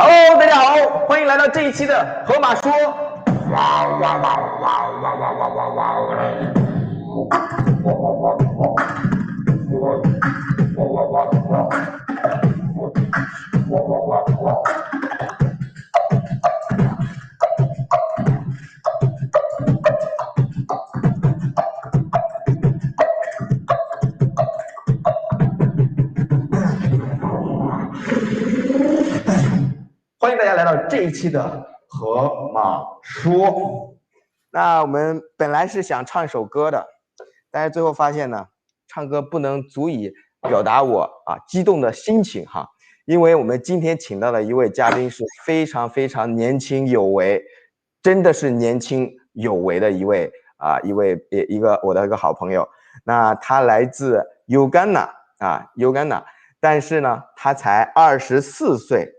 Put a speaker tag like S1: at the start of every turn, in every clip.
S1: Hello， 大家好，欢迎来到这一期的河马说。欢迎大家来到这一期的河马说。那我们本来是想唱一首歌的，但是最后发现呢，唱歌不能足以表达我激动的心情哈。因为我们今天请到的一位嘉宾是非常非常年轻有为，真的是年轻有为的一个我的一个好朋友。那他来自乌干达但是呢，他才24岁。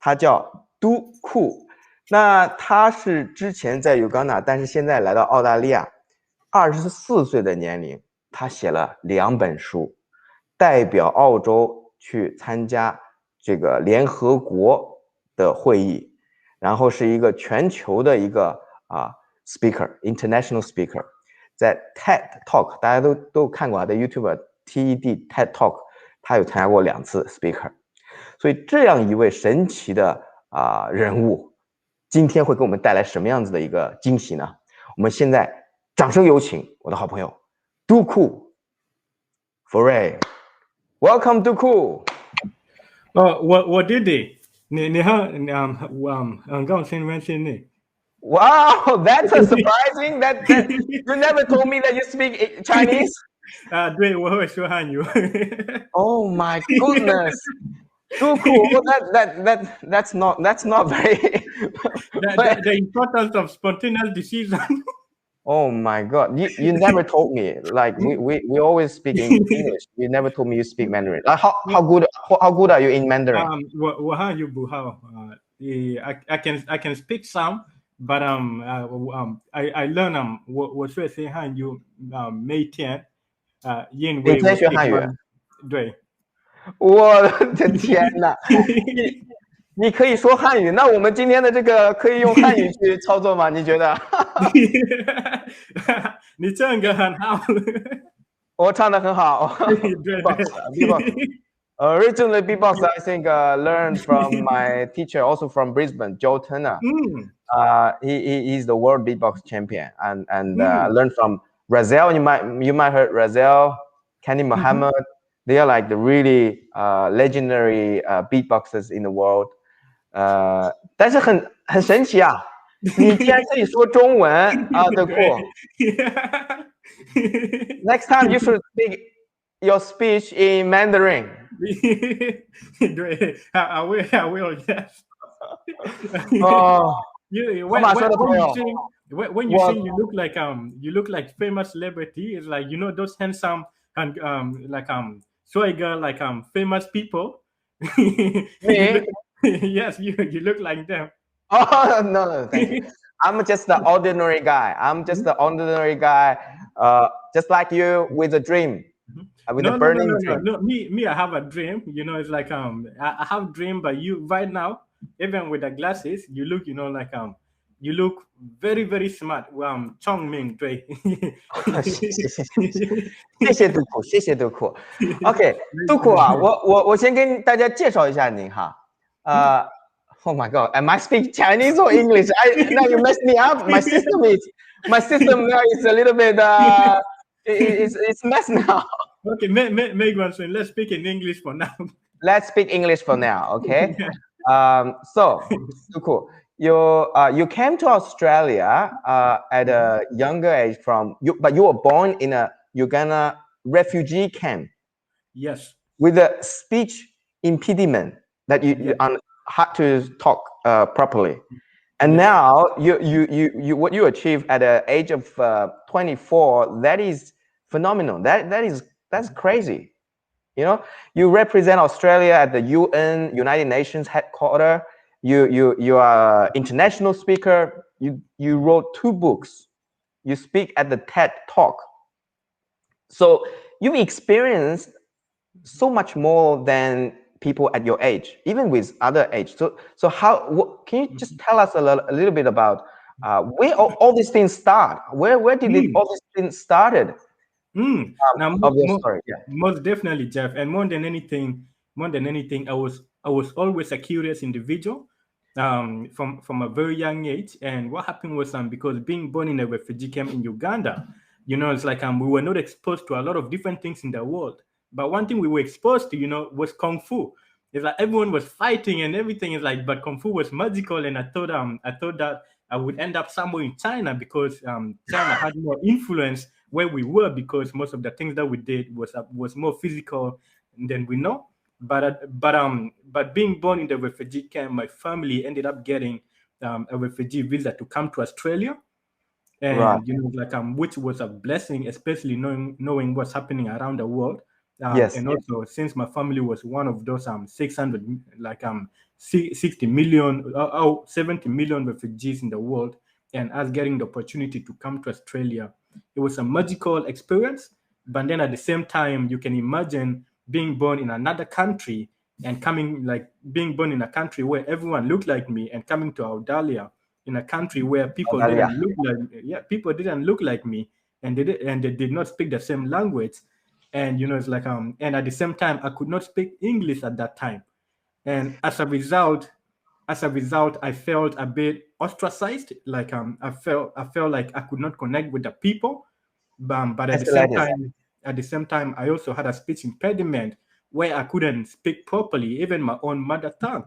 S1: 他叫Duku，那他是之前在乌干达，但是现在来到澳大利亚。24岁的年龄，他写了2本书，代表澳洲去参加这个联合国的会议，然后是一个全球的一个international speaker， 在 TED Talk 大家都看过在 YouTube TED Talk， 他有参加过2次 speaker。所以这样一位神奇的人物，今天会给我们带来什么样子的一个惊喜呢？我们现在掌声有请我的好朋友 Duku Foré。 Welcome Duku。
S2: 我弟弟，你好，很高兴认识你。
S1: Wow, that's a surprising that you never told me that you speak Chinese.
S2: 对，我会说汉语。
S1: Oh my goodness. Duku, that's not very.
S2: The importance of spontaneous decision.
S1: Oh my God! You never told me. Like we always speak in English. You never told me you speak Mandarin. How good are you in Mandarin?
S2: 我汉语不好。I can speak some, but I learn 我学习汉语每天因为
S1: 每天学汉语。
S2: 对。
S1: 我的天哪！你可以说汉语，那我们今天的这个可以用汉语去操作吗？你觉得？
S2: 你唱歌很好。
S1: 我唱得很好。Originally beatbox I think learned from my teacher also from Brisbane, Joe Turner. He's the world beatbox champion and learned from Razel. You might heard Razel, Kenny Mohammed. They are like the really legendary beatboxers in the world. 但是很神奇啊，你竟然可以说中文啊，Duku。Next time you should speak your speech in Mandarin.
S2: 对，I will, yes.
S1: 哦，
S2: when you sing, you look like famous celebrity. It's like those handsome and swagger famous people.
S1: Me?
S2: Yes, you look like them.
S1: Oh no, thank you. I'm just the ordinary guy. Just like you with a dream, with a burning dream.
S2: No. Me, I have a dream. It's like I have a dream, but you right now, even with the glasses, you look, you look very, very smart. 聪明，对。
S1: 谢谢Duku，谢谢Duku。OK，Duku 啊，我先跟大家介绍一下您哈。Oh my God, am I speaking Chinese or English? Now you messed me up. My system now is a little bit it's messed now.
S2: Okay, make one thing. Let's speak in English for now.
S1: Let's speak English for now, okay? So Duku, you came to Australia at a younger age but you were born in a Uganda refugee camp.
S2: Yes.
S1: With a speech impediment that you had to talk properly. And now you what you achieve at the age of 24, that is phenomenal. That's crazy. You represent Australia at the United Nations headquarters. You are an international speaker. You wrote 2 books. You speak at the TED Talk. So you've experienced so much more than people at your age, even with other age. So can you just tell us a little bit about where all these things start? Where did all these things started?
S2: Now,
S1: Of your story, yeah.
S2: most definitely, Jeff. And more than anything, I was always a curious individual from a very young age. And what happened was because being born in a refugee camp in Uganda, it's like we were not exposed to a lot of different things in the world. But one thing we were exposed to, was Kung Fu. It's like everyone was fighting and everything is like, but Kung Fu was magical. And I thought that I would end up somewhere in China because China had more influence where we were, because most of the things that we did was more physical than we know. But being born in the refugee camp, my family ended up getting a refugee visa to come to Australia. And
S1: Right.
S2: which was a blessing, especially knowing what's happening around the world.
S1: Yes.
S2: And also, since my family was one of those 60 million, 70 million refugees in the world, and us getting the opportunity to come to Australia, it was a magical experience. But then at the same time, you can imagine being born in another country and being born in a country where everyone looked like me, and coming to Australia in a country where people didn't look like me, and they did not speak the same language. And it's like and at the same time I could not speak English at that time. And as a result, I felt a bit ostracized. Like I felt like I could not connect with the people. But at the same time, I also had a speech impediment where I couldn't speak properly, even my own mother tongue.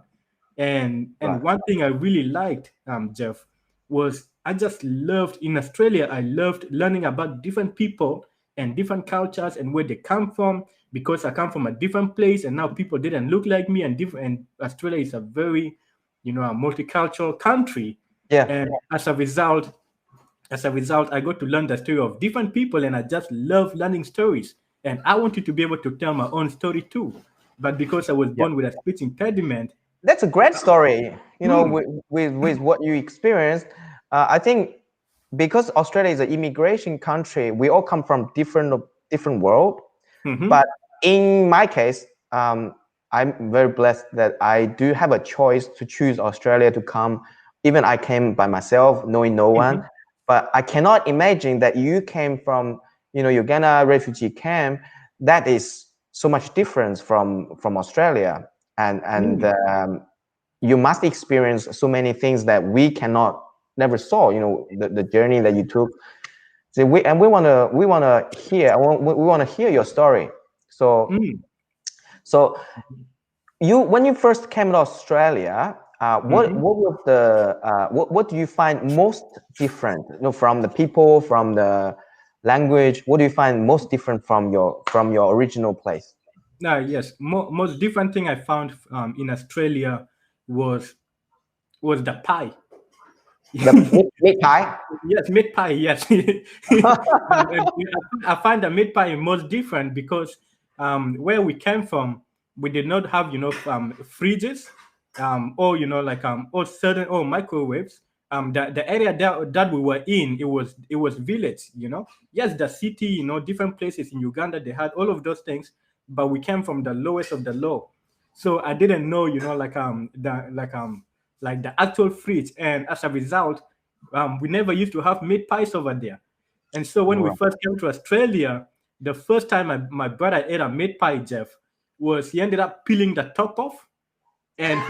S2: And
S1: Right.
S2: one thing I really liked, Jeff, was I just loved in Australia. I loved learning about different people and different cultures and where they come from, because I come from a different place and now people didn't look like me, and Australia is a very, a multicultural country.
S1: Yeah.
S2: And as a result, I got to learn the story of different people, and I just love learning stories. And I wanted to be able to tell my own story too. But because I was born with a speech impediment.
S1: That's a great story, with what you experienced. I think because Australia is an immigration country, we all come from different world. But in my case, I'm very blessed that I do have a choice to choose Australia to come. Even I came by myself, knowing no one. But I cannot imagine that you came from, Uganda refugee camp. That is so much difference from Australia, and you must experience so many things that we never saw. The journey that you took. So we want to hear your story. So when you first came to Australia, what do you find most different? From the people, from the language. What do you find most different from your original place?
S2: Yes, most different thing I found in Australia was the pie.
S1: The meat pie?
S2: Yes, meat pie, yes. I find the meat pie most different because where we came from, we did not have, fridges, or certain microwaves. The area that we were in, it was village, Yes, the city, different places in Uganda, they had all of those things, but we came from the lowest of the low. So I didn't know, the actual fridge. And as a result, we never used to have meat pies over there. And so when we first came to Australia, the first time my brother ate a meat pie, Jeff, was he ended up peeling the top off, and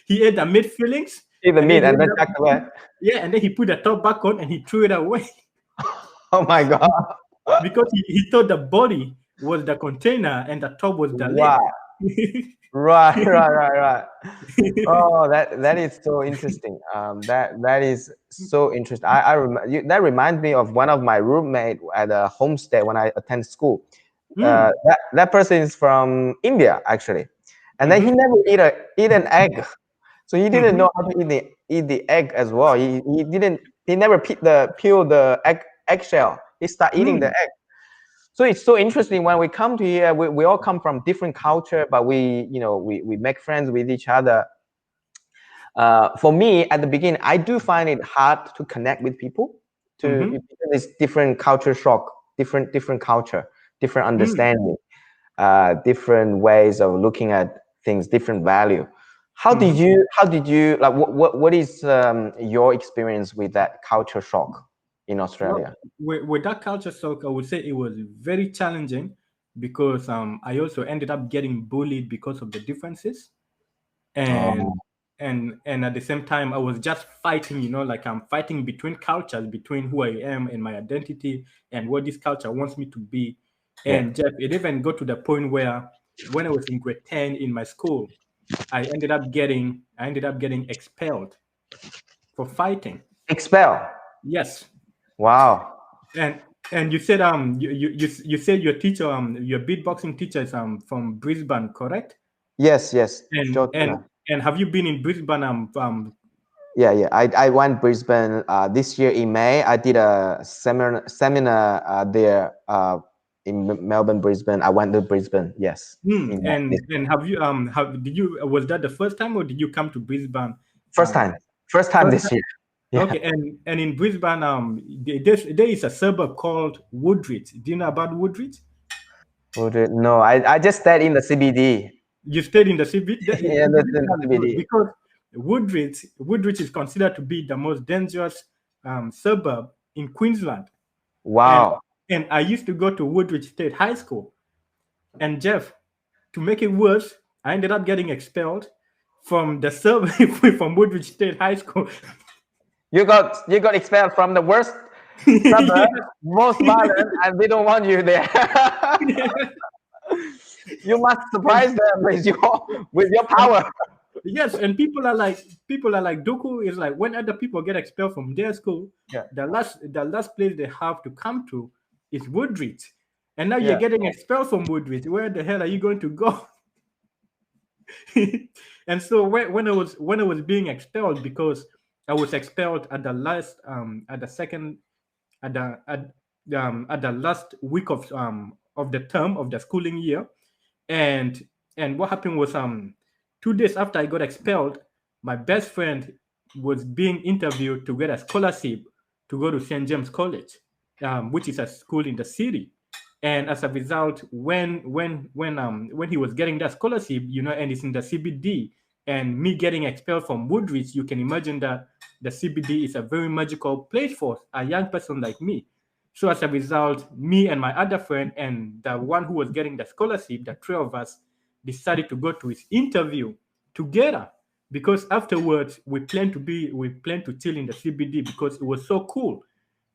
S2: he ate the meat fillings.
S1: Eat the meat and then tuck away.
S2: Yeah, and then he put the top back on and he threw it away.
S1: Oh my God.
S2: Because he thought the body was the container and the top was the lid.
S1: Right. Oh, that is so interesting. That is so interesting. That reminds me of one of my roommate at a homestay when I attend school. That person is from India actually, and then he never eat an egg, so he didn't know how to eat the egg as well. He never peel the eggshell. He start eating the egg. So it's so interesting when we come to here. We all come from different culture, but we make friends with each other. For me, at the beginning, I do find it hard to connect with people. Because it's different culture shock, different culture, different understanding, different ways of looking at things, different value. How did you like what is your experience with that culture shock in Australia?
S2: With that culture shock, I would say it was very challenging because I also ended up getting bullied because of the differences, and at the same time I was just fighting, like I'm fighting between cultures, between who I am and my identity and what this culture wants me to be. And Jeff, it even got to the point where when I was in grade 10 in my school, I ended up getting expelled for fighting.
S1: Expel?
S2: Yes.
S1: Wow.
S2: And you said you said your teacher your beatboxing teacher is from Brisbane, correct?
S1: Yes.
S2: And have you been in Brisbane?
S1: Yeah. I went Brisbane this year in May. I did a seminar there in Melbourne, Brisbane. I went to Brisbane. Yes.
S2: And have you was that the first time or did you come to Brisbane?
S1: First time this year. Yeah.
S2: Okay, and in Brisbane, there is a suburb called Woodridge. Do you know about Woodridge?
S1: No, I just stayed in the CBD.
S2: You stayed in the CBD?
S1: Yeah, that's in the CBD.
S2: Because Woodridge is considered to be the most dangerous suburb in Queensland.
S1: Wow.
S2: And I used to go to Woodridge State High School. And Jeff, to make it worse, I ended up getting expelled from the suburb from Woodridge State High School.
S1: You got expelled from the worst suburb, most violent, and we don't want you there. You must surprise them with your power.
S2: Yes, and people are like Duku is like when other people get expelled from their school, the last place they have to come to is Woodridge. And now you're getting expelled from Woodridge. Where the hell are you going to go? And so when I was being expelled, because I was expelled at the last week of the term of the schooling year, and what happened was 2 days after I got expelled, my best friend was being interviewed to get a scholarship to go to St. James College, which is a school in the city. And as a result, when he was getting that scholarship, and it's in the CBD, and me getting expelled from Woodridge, you can imagine that the CBD is a very magical place for a young person like me. So as a result, me and my other friend and the one who was getting the scholarship, the three of us, decided to go to his interview together, because afterwards we planned to chill in the CBD because it was so cool.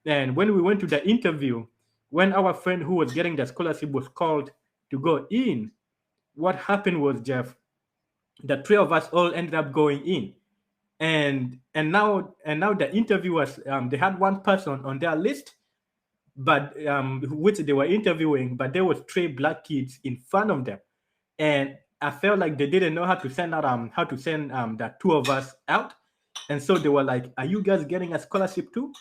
S2: And when we went to the interview, when our friend who was getting the scholarship was called to go in, what happened was, Jeff, the three of us all ended up going in, and now the interviewers, they had one person on their list, but which they were interviewing, but there was 3 black kids in front of them, and I felt like they didn't know how to send the 2 of us out, and so they were like, "Are you guys getting a scholarship too?"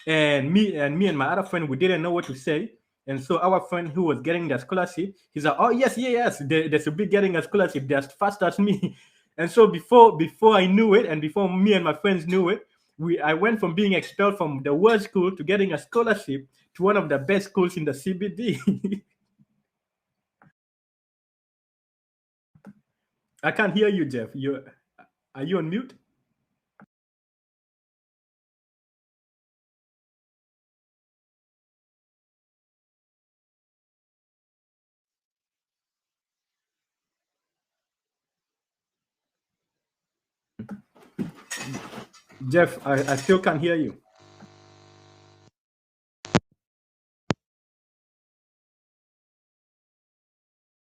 S2: And me and my other friend, we didn't know what to say. And so our friend who was getting the scholarship, he's like, "Oh yes, they should be getting a scholarship. They're as fast as me." And so before I knew it, and before me and my friends knew it, I went from being expelled from the worst school to getting a scholarship to one of the best schools in the CBD. I can't hear you, Jeff. Are you on mute? Jeff, I still can't hear you.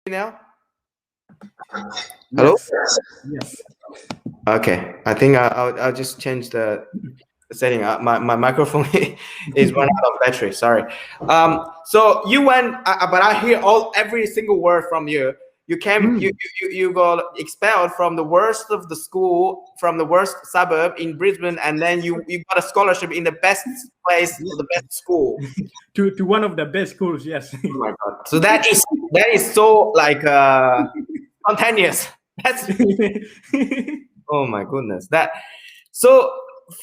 S1: Now? Hello?
S2: Yes.
S1: Okay, I think I'll just change the setting. My microphone is run out of battery. Sorry. So you went, but I hear every single word from you. You came, you got expelled from the worst of the school, from the worst suburb in Brisbane, and then you got a scholarship in the best place, the best school.
S2: to one of the best schools, yes.
S1: Oh my God. So that is so like spontaneous. That's oh my goodness. So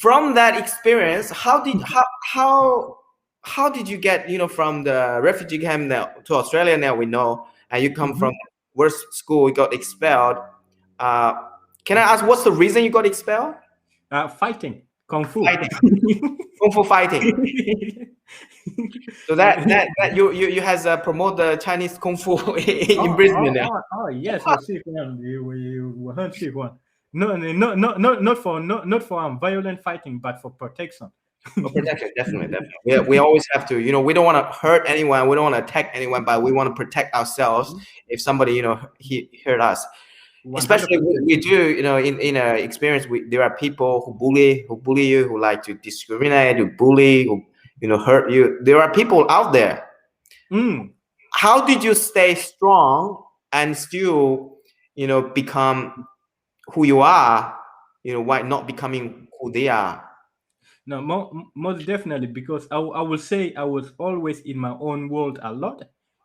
S1: from that experience, how did you get from the refugee camp now to Australia? Now we know, and you come from worst school, you got expelled. Can I ask what's the reason you got expelled?
S2: Fighting, kung fu.
S1: Kung fu fighting. So that you has promote the Chinese kung fu in Brisbane now.
S2: Oh yes, we heard one. No, not for violent fighting, but for protection.
S1: For protection, definitely. We always have to, we don't want to hurt anyone, we don't want to attack anyone, but we want to protect ourselves if somebody, he hurt us. 100%. Especially we do, in a experience, there are people who bully you, who like to discriminate, who bully, who hurt you. There are people out there. How did you stay strong and still, become who you are? Why not becoming who they are?
S2: No, most definitely, because I will say I was always in my own world a lot,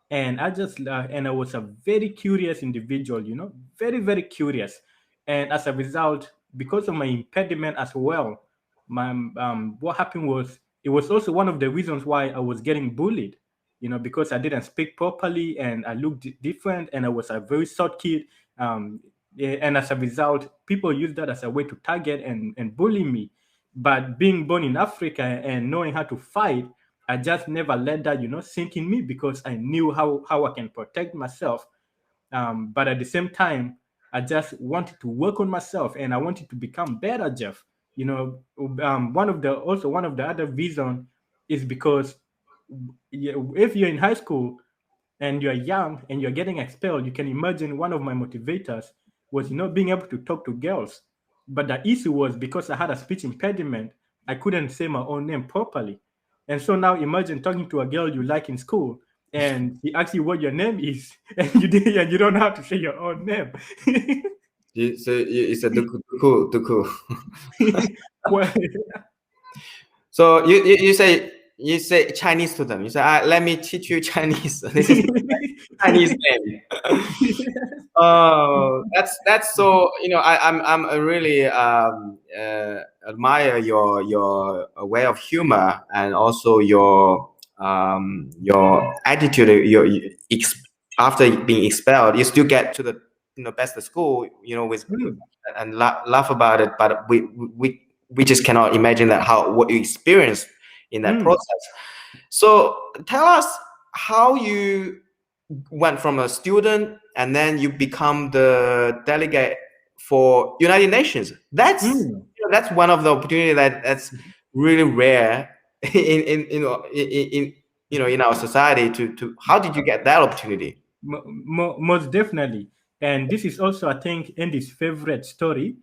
S2: and I was a very curious individual, very, very curious, and as a result, because of my impediment as well, what happened was it was also one of the reasons why I was getting bullied, because I didn't speak properly and I looked different and I was a very short kid, and as a result, people used that as a way to target and bully me. But being born in Africa and knowing how to fight, I just never let that, sink in me, because I knew how I can protect myself. But at the same time, I just wanted to work on myself and I wanted to become better, Jeff. One of the other reasons is because if you're in high school and you're young and you're getting expelled, you can imagine one of my motivators was, being able to talk to girls. But the issue was because I had a speech impediment, I couldn't say my own name properly. And so now imagine talking to a girl you like in school and she asks you what your name is and you don't know how to say your own name.
S1: It's a Duku.
S2: Well,
S1: so you say Chinese to them. You say, let me teach you Chinese. This is Chinese name. Oh, that's so. I'm really admire your way of humor and also your attitude. After being expelled, you still get to the best of school. With and laugh about it. But we just cannot imagine what you experienced in that process. So tell us how you went from a student and then you become the delegate for United Nations. That's one of the opportunities that's really rare in our society. To how did you get that opportunity?
S2: Most definitely, and this is also, I think, Andy's favorite story.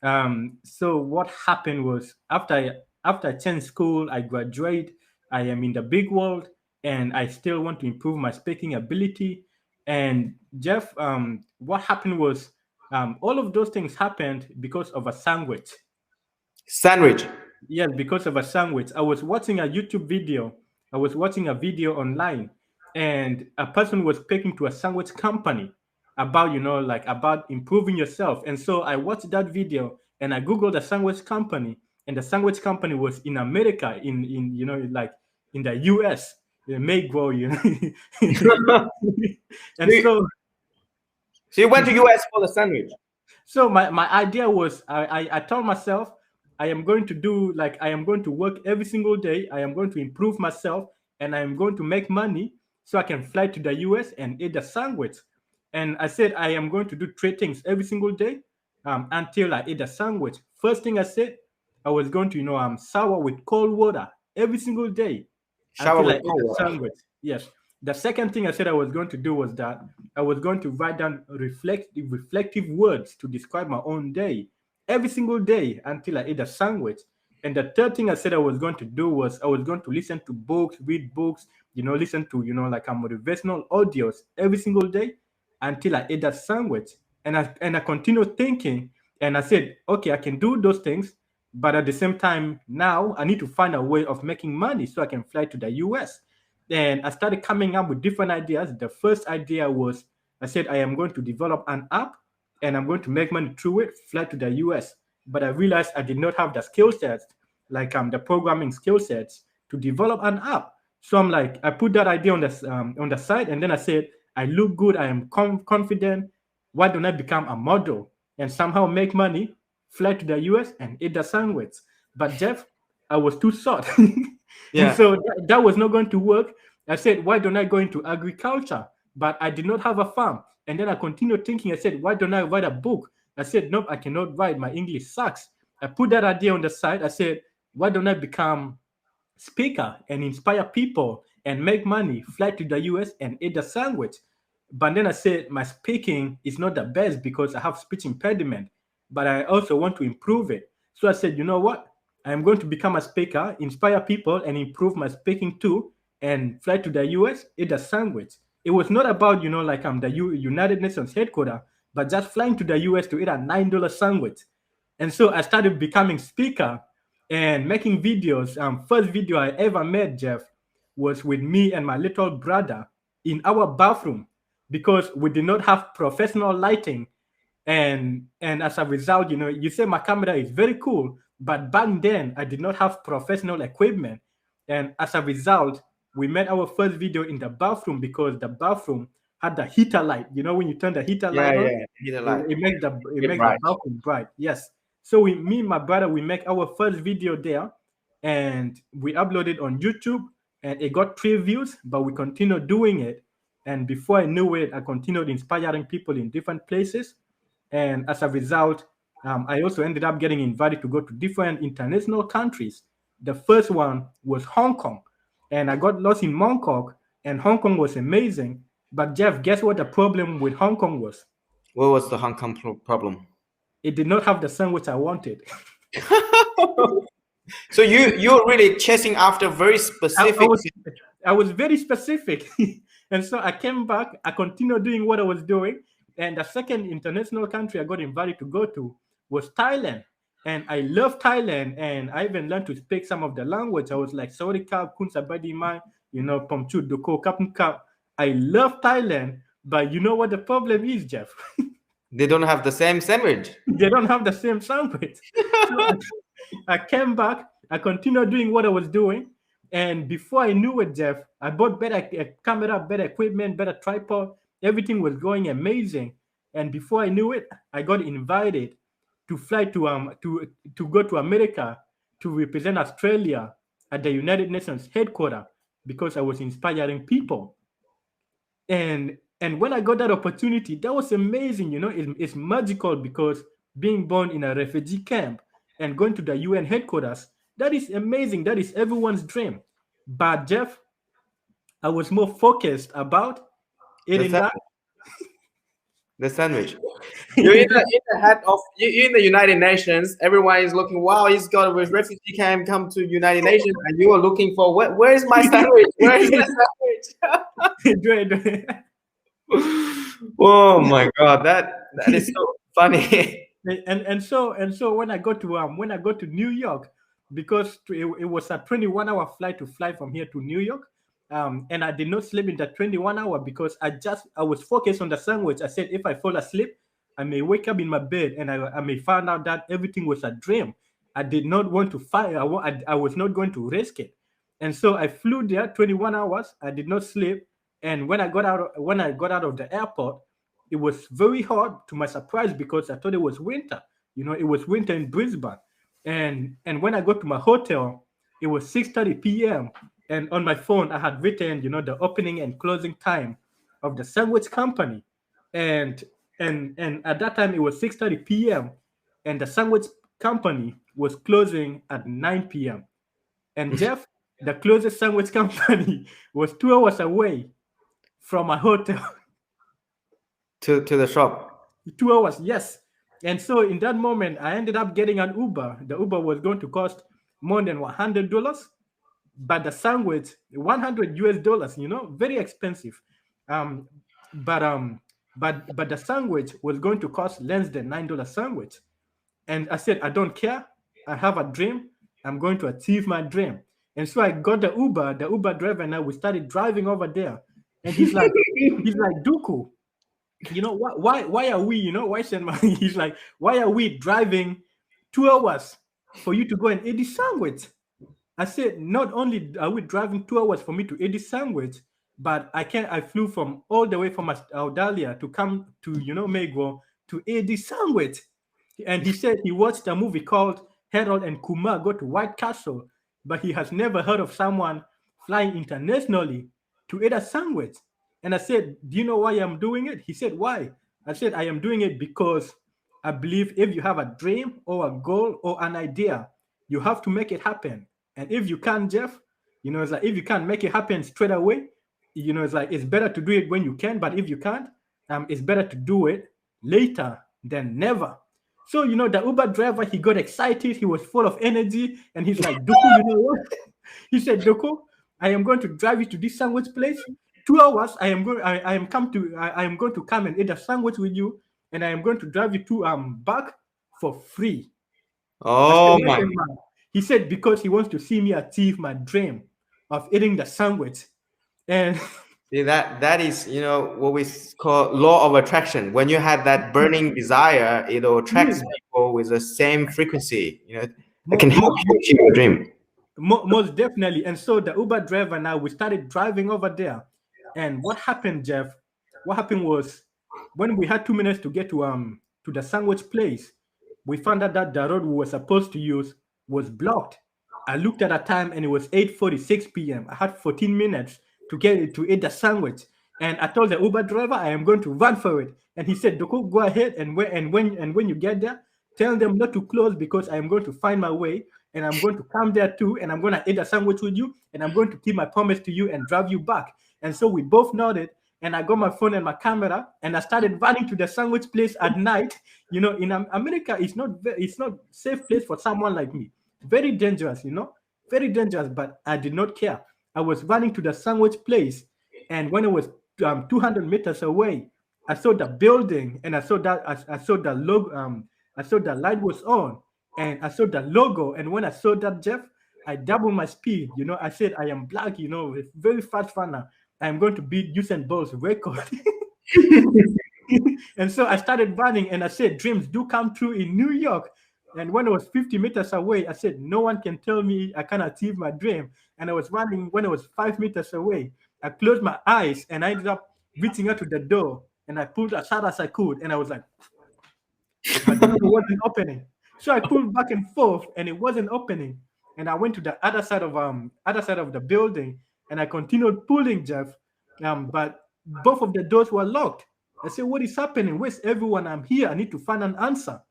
S2: So what happened was after I changed school, I graduate. I am in the big world, and I still want to improve my speaking ability. And Jeff, what happened was all of those things happened because of a sandwich.
S1: Sandwich?
S2: Yes, because of a sandwich. I was watching a YouTube video. I was watching a video online, and a person was speaking to a sandwich company about, about improving yourself. And so I watched that video and I Googled a sandwich company, and the sandwich company was in America, in the US. They may grow, and
S1: so you went to US for the sandwich.
S2: So my idea was I told myself I am going to work every single day. I am going to improve myself and I am going to make money so I can fly to the US and eat the sandwich. And I said I am going to do 3 things every single day until I eat the sandwich. First thing I said, I was going to shower with cold water every single day.
S1: Shower with cold water.
S2: Sandwich. Yes. The second thing I said I was going to do was that I was going to write down reflective words to describe my own day every single day until I ate a sandwich. And the third thing I said I was going to do was I was going to listen to books, read books, listen to, like a motivational audios every single day until I ate that sandwich. And I continued thinking, and I said, okay, I can do those things, but at the same time, now I need to find a way of making money so I can fly to the US. And I started coming up with different ideas. The first idea was I said I am going to develop an app and I'm going to make money through it, fly to the US. But I realized I did not have the skill sets, like the programming skill sets to develop an app. So I'm like, I put that idea on the side, and then I said, I look good, I am confident. Why don't I become a model? and somehow make money, fly to the US and eat the sandwich. But Jeff, I was too short.
S1: Yeah.
S2: And so that was not going to work. I said, why don't I go into agriculture? But I did not have a farm. And then I continued thinking, I said, why don't I write a book? I said, nope, I cannot write. My English sucks. I put that idea on the side. I said, why don't I become speaker and inspire people and make money, fly to the US and eat the sandwich? But then I said, my speaking is not the best because I have speech impediment, but I also want to improve it. So I said, you know what? I'm going to become a speaker, inspire people, and improve my speaking too, and fly to the US, eat a sandwich. It was not about, like I'm the United Nations headquarters, but just flying to the US to eat a $9 sandwich. And so I started becoming speaker and making videos. First video I ever made, Jeff, was with me and my little brother in our bathroom because we did not have professional lighting. And as a result, you say my camera is very cool, but back then I did not have professional equipment. And as a result, we made our first video in the bathroom because the bathroom had the heater light. When you turn the heater light on,
S1: Heater light.
S2: it makes the
S1: bright.
S2: bathroom bright. Yes. So me and my brother, we make our first video there, and we uploaded on YouTube, and it got 3 views, but we continued doing it. And before I knew it, I continued inspiring people in different places. And as a result, I also ended up getting invited to go to different international countries. The first one was Hong Kong, and I got lost in Bangkok, and Hong Kong was amazing. But Jeff, guess what the problem with Hong Kong was?
S1: What was the Hong Kong problem?
S2: It did not have the sandwich I wanted.
S1: So you're really chasing after very specific.
S2: I was very specific. And so I came back, I continued doing what I was doing. And the second international country I got invited to go to was Thailand. And I love Thailand. And I even learned to speak some of the language. I was like, sorry, Kap, Kun Sabadi Mai, Pomchu, Duku, Kapun Kap. I love Thailand. But you know what the problem is, Jeff?
S1: They don't have the same sandwich.
S2: They don't have the same sandwich. So I came back. I continued doing what I was doing. And before I knew it, Jeff, I bought better camera, better equipment, better tripod. Everything was going amazing. And before I knew it, I got invited to fly to go to America to represent Australia at the United Nations headquarters because I was inspiring people. And when I got that opportunity, that was amazing. It's magical because being born in a refugee camp and going to the UN headquarters, that is amazing. That is everyone's dream. But Jeff, I was more focused about eating that.
S1: The sandwich. You're in the head of you're in the United Nations. Everyone is looking. Wow, he's got a refugee camp come to United Nations, and you are looking for where is my sandwich? Where is the sandwich? Oh my God, that is so funny.
S2: And so when I go to New York, because it was a 21-hour flight to fly from here to New York. And I did not sleep in that 21 hour because I was focused on the sandwich. I said, if I fall asleep, I may wake up in my bed and I may find out that everything was a dream. I did not want to fight. I was not going to risk it. And so I flew there 21 hours. I did not sleep. And when I got out of the airport, it was very hot to my surprise because I thought it was winter. It was winter in Brisbane. And when I got to my hotel, it was 6:30 p.m. And on my phone, I had written, the opening and closing time of the sandwich company. And at that time, it was 6:30 p.m. And the sandwich company was closing at 9 p.m. And Jeff, the closest sandwich company was 2 hours away from my hotel.
S1: To the shop.
S2: 2 hours, yes. And so in that moment, I ended up getting an Uber. The Uber was going to cost more than $100. But the sandwich, $100, very expensive. But the sandwich was going to cost less than $9 sandwich. And I said, I don't care. I have a dream. I'm going to achieve my dream. And so I got the Uber driver, and we started driving over there. And he's like, Duku, why are we, why send money? He's like, why are we driving 2 hours for you to go and eat the sandwich? I said, not only are we driving 2 hours for me to eat this sandwich, but I flew from all the way from Australia to come to, Mego to eat this sandwich. And he said he watched a movie called Harold and Kumar Go to White Castle, but he has never heard of someone flying internationally to eat a sandwich. And I said, do you know why I'm doing it? He said, why? I said, I am doing it because I believe if you have a dream or a goal or an idea, you have to make it happen. And if you can't, Jeff, it's like if you can't make it happen straight away, it's like it's better to do it when you can. But if you can't, it's better to do it later than never. So, the Uber driver, he got excited. He was full of energy. And he's like, Duku, you know what? He said, Duku, I am going to drive you to this sandwich place. 2 hours, I am going to come and eat a sandwich with you. And I am going to drive you to back for free.
S1: Oh
S2: said,
S1: my.
S2: man. He said, because he wants to see me achieve my dream of eating the sandwich. And
S1: See, that is, what we call law of attraction. When you have that burning desire, it attracts people with the same frequency. It can help you achieve your dream.
S2: Most definitely. And so the Uber driver, now we started driving over there. And what happened, Jeff? What happened was when we had 2 minutes to get to the sandwich place, we found out that the road we were supposed to use was blocked. I looked at the time and it was 8:46 p.m. I had 14 minutes to eat the sandwich. And I told the Uber driver I am going to run for it. And he said, Duku, go ahead and when you get there, tell them not to close because I am going to find my way and I'm going to come there too and I'm going to eat a sandwich with you and I'm going to keep my promise to you and drive you back. And so we both nodded and I got my phone and my camera and I started running to the sandwich place at night. In America, it's not safe place for someone like me. Very dangerous, very dangerous, but I did not care. I was running to the sandwich place, and when it was 200 meters away, I saw the building, and I saw the logo. I saw the light was on, and I saw the logo. And when I saw that, Jeff, I doubled my speed. I said I am black. With very fast runner. I am going to beat Usain Bolt's record. And so I started running, and I said, dreams do come true in New York. And when I was 50 meters away, I said, no one can tell me I can achieve my dream. And I was running when I was 5 meters away. I closed my eyes and I ended up reaching out to the door and I pulled as hard as I could. And I was like, but the door wasn't opening. So I pulled back and forth and it wasn't opening. And I went to the other side of the building and I continued pulling, Jeff. But both of the doors were locked. I said, what is happening? Where's everyone? I'm here. I need to find an answer.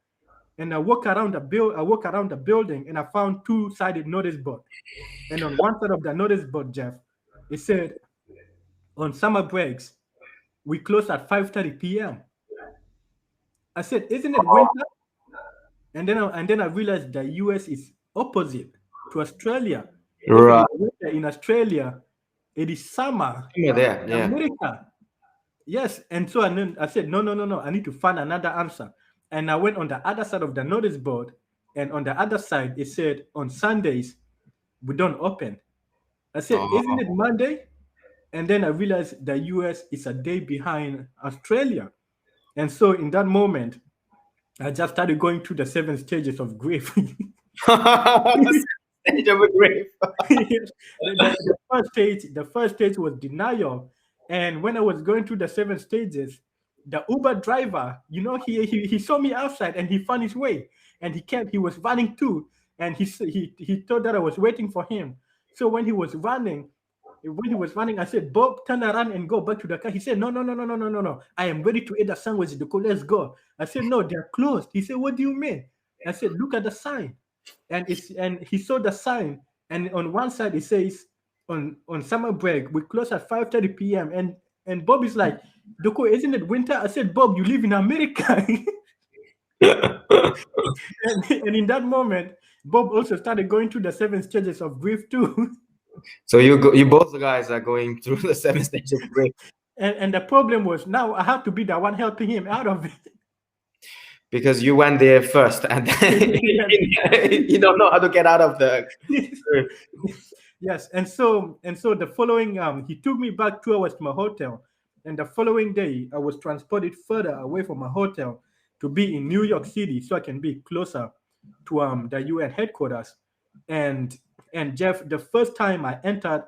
S2: And I walk around the building and I found two-sided notice board. And on one side of the notice board, Jeff, it said, on summer breaks, we close at 5:30 p.m. I said, isn't it winter? And then I realized the US is opposite to Australia.
S1: Right.
S2: In Australia, it is summer.
S1: There, yeah.
S2: America. Yes. And so I said, no. I need to find another answer. And I went on the other side of the notice board, and on the other side, it said, on Sundays, we don't open. I said, isn't it Monday? And then I realized the US is a day behind Australia. And so in that moment, I just started going through the 7 stages of grief.
S1: Stage of grief.
S2: The first stage was denial. And when I was going through the 7 stages, the Uber driver, he saw me outside and he found his way and he was running too. And he thought that I was waiting for him. So when he was running, I said, Bob, turn around and go back to the car. He said, no. I am ready to eat a sandwich. Let's go. I said, no, they're closed. He said, what do you mean? I said, look at the sign. And he saw the sign. And on one side, it says, on summer break, we close at 5:30 p.m. And Bob is like, Duku, isn't it winter? I said, Bob, you live in America. and in that moment, Bob also started going through the 7 stages of grief too.
S1: So you both guys are going through the 7 stages of grief.
S2: And the problem was now I have to be the one helping him out of it.
S1: Because you went there first and then you don't know how to get out of the grief.
S2: Yes, and so the following, he took me back 2 hours to my hotel. And the following day, I was transported further away from my hotel to be in New York City so I can be closer to the UN headquarters. And Jeff, the first time I entered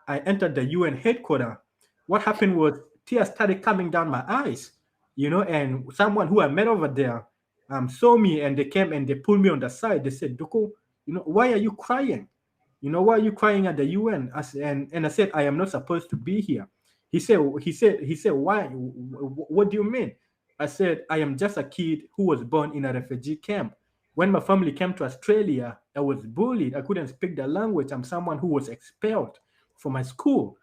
S2: the UN headquarters, what happened was tears started coming down my eyes. and someone who I met over there saw me, and they came and they pulled me on the side. They said, Duku, why are you crying? Why are you crying at the UN? And I said, I am not supposed to be here. He said, why? What do you mean? I said, I am just a kid who was born in a refugee camp. When my family came to Australia, I was bullied. I couldn't speak the language. I'm someone who was expelled from my school.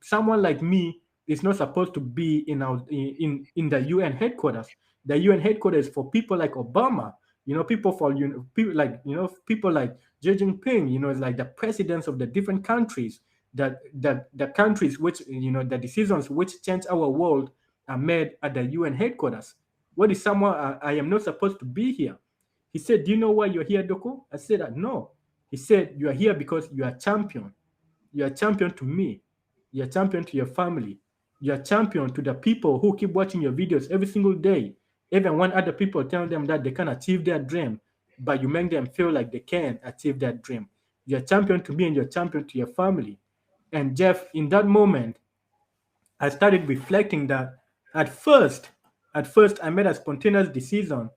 S2: Someone like me is not supposed to be in the UN headquarters. The UN headquarters is for people like Obama, people like Xi Jinping, it's like the presidents of the different countries, that the countries which, the decisions which change our world are made at the UN headquarters. What is someone, I am not supposed to be here. He said, do you know why you're here, Duku? I said, no. He said, you are here because you are a champion. You are a champion to me. You are a champion to your family. You are a champion to the people who keep watching your videos every single day, even when other people tell them that they can achieve their dream, but you make them feel like they can't achieve that dream. You're a champion to me, and you're a champion to your family. And Jeff, in that moment, I started reflecting that at first, I made a spontaneous decision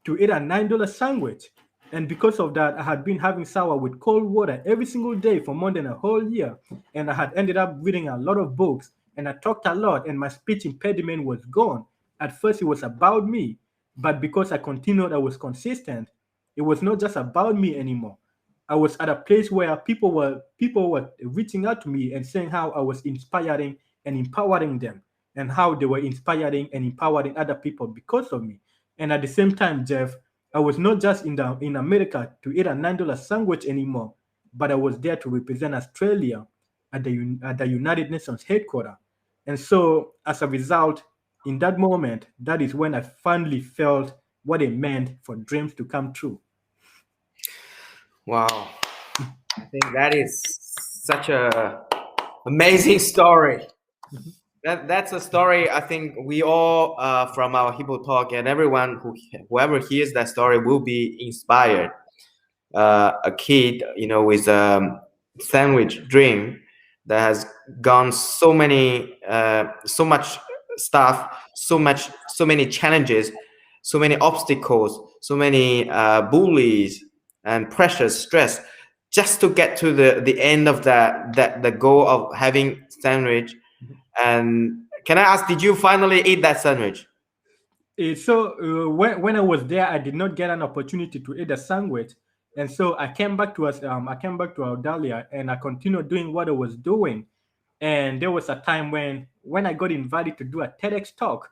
S2: to eat a $9 sandwich. And because of that, I had been having sour with cold water every single day for more than a whole year. And I had ended up reading a lot of books, and I talked a lot, and my speech impediment was gone. At first, it was about me, but because I continued, I was consistent. It was not just about me anymore. I was at a place where people were reaching out to me and saying how I was inspiring and empowering them, and how they were inspiring and empowering other people because of me. And at the same time, Jeff, I was not just in America to eat a $9 sandwich anymore, but I was there to represent Australia at the United Nations headquarters. And so, as a result, in that moment, that is when I finally felt what it meant for dreams to come true.
S1: Wow. I think that is such a amazing story. That's a story I think we all from our Hippo talk, and everyone whoever hears that story will be inspired. A kid, with a sandwich dream that has gone so much stuff, so many challenges, so many obstacles, so many bullies and pressure, stress, just to get to the end of the goal of having sandwich. And can I ask, did you finally eat that sandwich?
S2: So when I was there, I did not get an opportunity to eat a sandwich, and so I came back to Australia, and I continued doing what I was doing. And there was a time when I got invited to do a TEDx talk,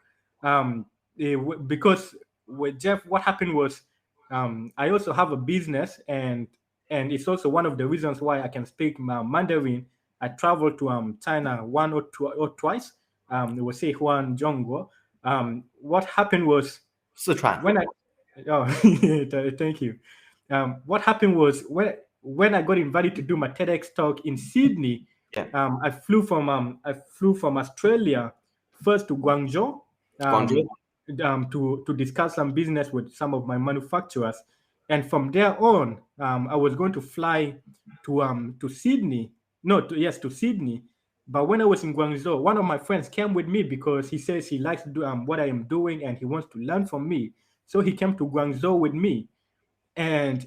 S2: because with Jeff, what happened was I also have a business, and it's also one of the reasons why I can speak Mandarin. I traveled to China one or twice. It was Sichuan, Zhongguo. What happened was
S1: Sichuan.
S2: Thank you. What happened was when I got invited to do my TEDx talk in Sydney, I flew from Australia first to Guangzhou, to discuss some business with some of my manufacturers, and from there on, I was going to fly to Sydney. To Sydney. But when I was in Guangzhou, one of my friends came with me because he says he likes to do what I am doing, and he wants to learn from me. So he came to Guangzhou with me, and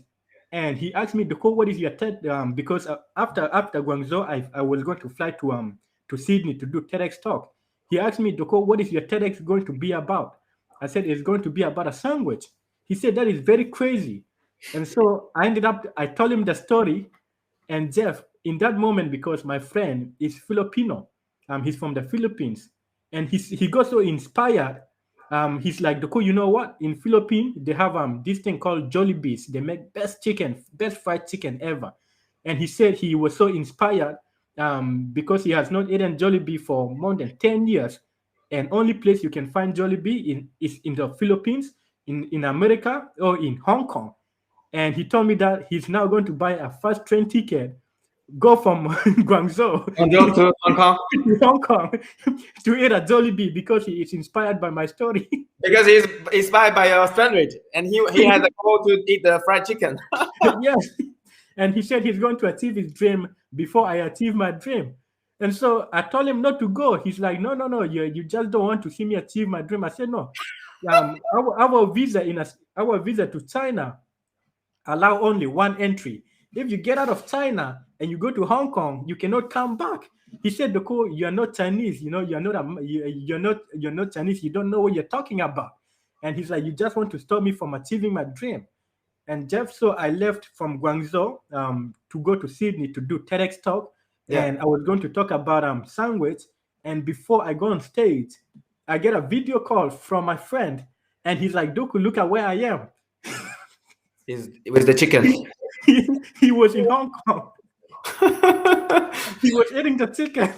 S2: he asked me, Duku, what is your TED? Because after Guangzhou, I was going to fly to Sydney to do TEDx talk. He asked me, Duku, what is your TEDx going to be about? I said, it's going to be about a sandwich. He said, that is very crazy. And so I told him the story, and Jeff, in that moment, because my friend is Filipino, he's from the Philippines, and he got so inspired. He's like, Duku, you know what? In Philippines, they have this thing called Jollibees. They make best fried chicken ever. And he said he was so inspired because he has not eaten Jollibee for more than 10 years. And only place you can find Jollibee is in the Philippines, in America, or in Hong Kong. And he told me that he's now going to buy a fast train ticket, go from Guangzhou
S1: to Hong Kong,
S2: Hong Kong to eat a Jollibee because he is inspired by my story.
S1: Because he's inspired by your sandwich, and he had a goal to eat the fried chicken.
S2: Yes, and he said he's going to achieve his dream before I achieve my dream. And so I told him not to go. He's like, no, you just don't want to see me achieve my dream. I said, no. Our visa to China allow only one entry. If you get out of China and you go to Hong Kong, you cannot come back. He said, Duku, you're not Chinese. You're not Chinese. You don't know what you're talking about. And he's like, you just want to stop me from achieving my dream. And Jeff, so I left from Guangzhou to go to Sydney to do TEDx talk. Yeah. And I was going to talk about sandwich. And before I go on stage, I get a video call from my friend. And he's like, Duku, look at where I am.
S3: It was the chicken.
S2: He was in Hong Kong. He was eating the chicken.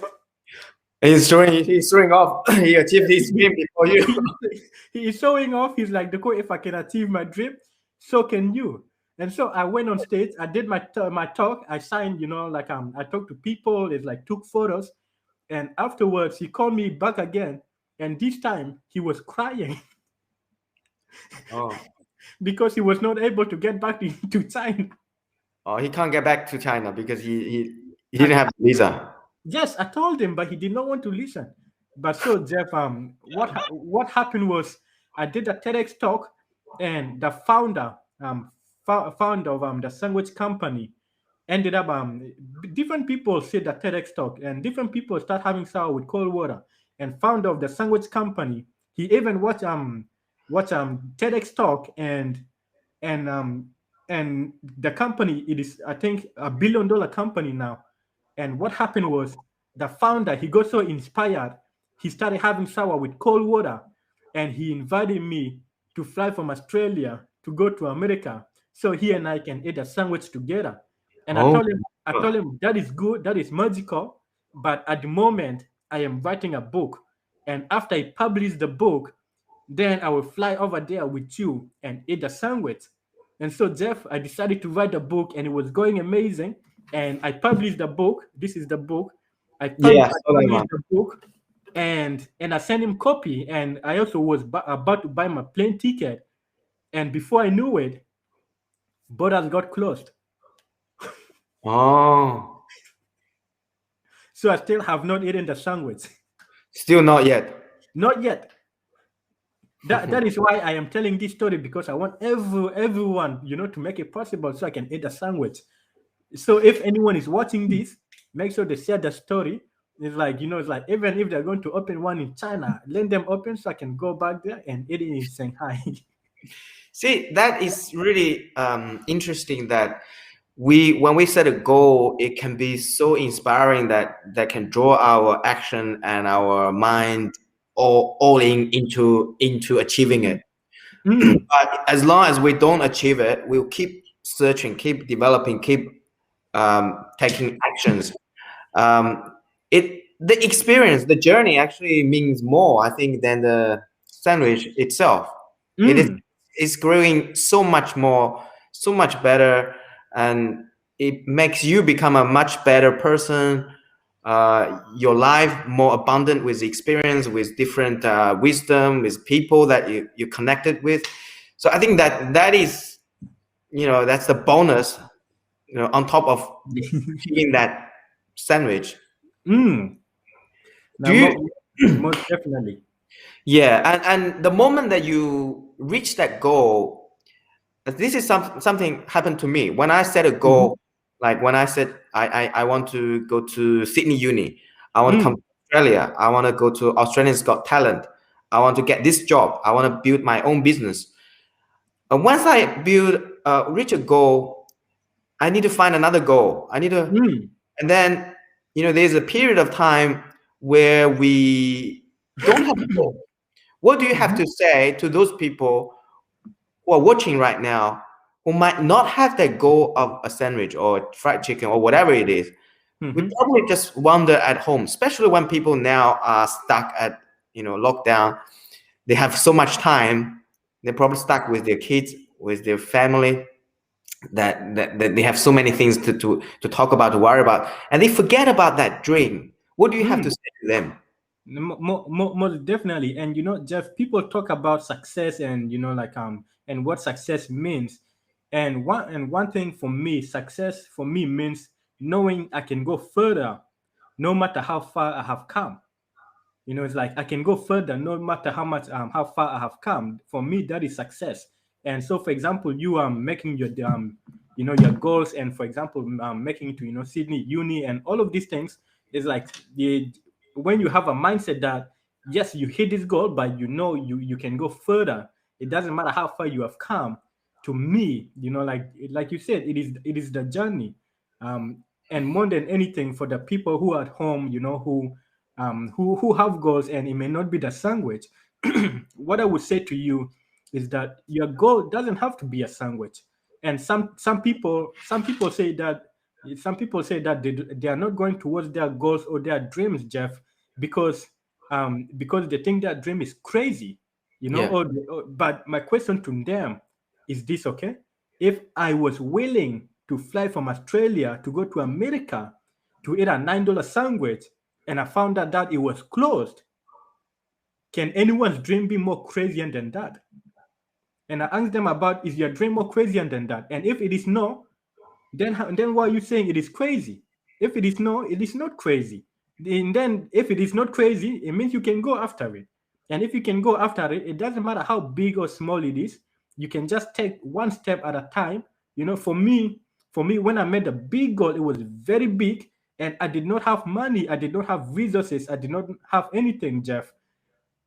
S3: He's showing off. He achieved his dream before you.
S2: He is showing off. He's like, Duku, if I can achieve my dream, so can you. And so I went on stage. I did my talk. I signed, I talked to people. It's like took photos. And afterwards, he called me back again. And this time, he was crying.
S3: Oh.
S2: Because he was not able to get back to China.
S3: Oh, he can't get back to China because he didn't have a visa.
S2: Yes, I told him, but he did not want to listen. But so, Jeff, what happened was I did a TEDx talk, and the founder of the sandwich company ended up different people said the TEDx talk, and different people start having sour with cold water. And founder of the sandwich company, he even watched TEDx talk, and the company, it is, I think, $1 billion company now. And what happened was the founder, he got so inspired, he started having sour with cold water, and he invited me to fly from Australia to go to America so he and I can eat a sandwich together. And I told him that is good, that is magical, but at the moment I am writing a book, and after I publish the book, then I will fly over there with you and eat the sandwich. And so, Jeff, I decided to write a book, and it was going amazing. And I published the book. This is the book. I published the book, and I sent him copy. And I also was about to buy my plane ticket. And before I knew it, borders got closed.
S3: Oh.
S2: So I still have not eaten the sandwich.
S3: Still not yet.
S2: Not yet. That is why I am telling this story, because I want everyone, to make it possible so I can eat a sandwich. So if anyone is watching this, make sure they share the story. It's like, it's like, even if they're going to open one in China, let them open so I can go back there and eat it in Shanghai.
S3: See, that is really interesting that when we set a goal, it can be so inspiring that can draw our action and our mind all into achieving it. But as long as we don't achieve it, we'll keep searching, keep developing, keep taking actions. The experience, the journey actually means more, I think, than the sandwich itself. It's growing so much more, so much better, and it makes you become a much better person. Your life more abundant with experience, with different wisdom, with people that you connected with. So I think that is, that's the bonus, on top of eating that sandwich.
S2: Most definitely.
S3: Yeah, and the moment that you reach that goal, this is something happened to me when I set a goal. Like when I said I want to go to Sydney Uni, I want to come to Australia, I want to go to Australians Got Talent, I want to get this job, I want to build my own business. And once I reach a goal, I need to find another goal. I need to, and then there's a period of time where we don't have a goal. What do you have to say to those people who are watching right now, who might not have that goal of a sandwich or fried chicken or whatever it is? We probably just wander at home, especially when people now are stuck at lockdown. They have so much time. They're probably stuck with their kids, with their family, that they have so many things to talk about, to worry about, and they forget about that dream. What do you have to say to them?
S2: Most definitely. And Jeff, people talk about success and and what success means. And one thing for me, success for me means knowing I can go further no matter how far I have come. You know, it's like I can go further no matter how much how far I have come. For me, that is success. And so, for example, you are making your your goals, and for example, making it to Sydney Uni and all of these things is like when you have a mindset that yes, you hit this goal, but you can go further. It doesn't matter how far you have come. To me, like you said, it is the journey. And more than anything, for the people who are at home, who have goals, and it may not be the sandwich. What I would say to you is that your goal doesn't have to be a sandwich. And some people say that they are not going towards their goals or their dreams, Jeff, because they think that dream is crazy,
S3: Yeah.
S2: but my question to them is this: okay, if I was willing to fly from Australia to go to America to eat a $9 sandwich, and I found out that it was closed, can anyone's dream be more crazy than that? And I asked them about, is your dream more crazy than that? And if it is no, then why are you saying it is crazy? If it is no, it is not crazy. And then if it is not crazy, it means you can go after it. And if you can go after it, it doesn't matter how big or small it is. You can just take one step at a time. For me, when I made a big goal, it was very big, and I did not have money, I did not have resources, I did not have anything, Jeff.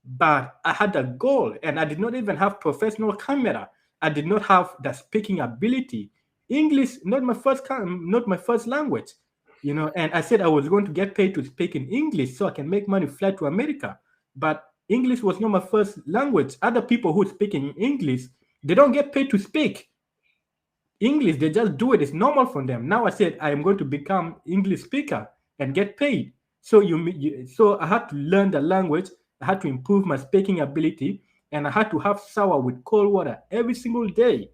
S2: But I had a goal, and I did not even have professional camera. I did not have the speaking ability. English, not my first language, and I said I was going to get paid to speak in English so I can make money, fly to America. But English was not my first language. Other people who speak in English, they don't get paid to speak English. They just do it. It's normal for them. Now I said I am going to become English speaker and get paid. So so I had to learn the language. I had to improve my speaking ability, and I had to have shower with cold water every single day.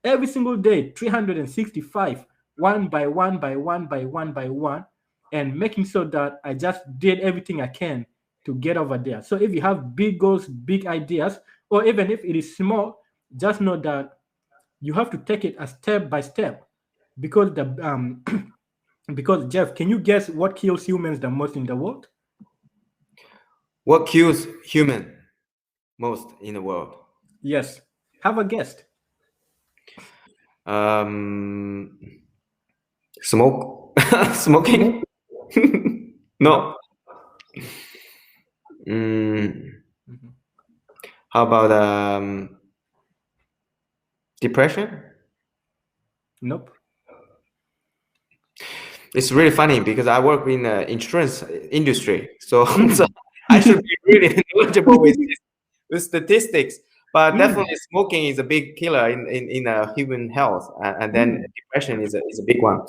S2: Every single day, 365, one by one by one by one by one, and making sure that I just did everything I can to get over there. So if you have big goals, big ideas, or even if it is small, just know that you have to take it a step by step, because because Jeff, can you guess what kills humans the most in the world?
S3: What kills human most in the world?
S2: Yes, have a guess.
S3: Smoke. Smoking. No. How about depression?
S2: Nope.
S3: It's really funny because I work in the insurance industry, so I should be really knowledgeable with statistics. But definitely, smoking is a big killer in human health, and then depression is a big one.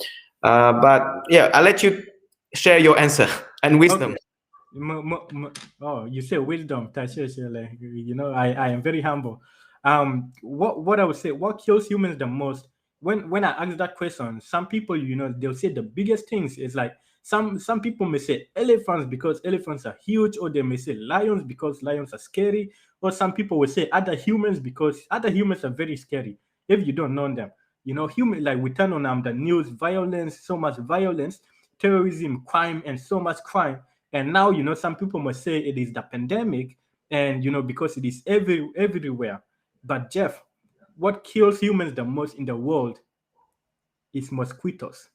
S3: But yeah, I'll let you share your answer and wisdom.
S2: Okay. Oh, you say wisdom. I am very humble. What I would say, what kills humans the most? When I ask that question, some people, they'll say the biggest things is like some people may say elephants because elephants are huge, or they may say lions because lions are scary, or some people will say other humans because other humans are very scary if you don't know them. Human, like we turn on the news, violence, so much violence, terrorism, crime, and so much crime. And now, some people must say it is the pandemic, and because it is everywhere. But Jeff, what kills humans the most in the world is mosquitoes.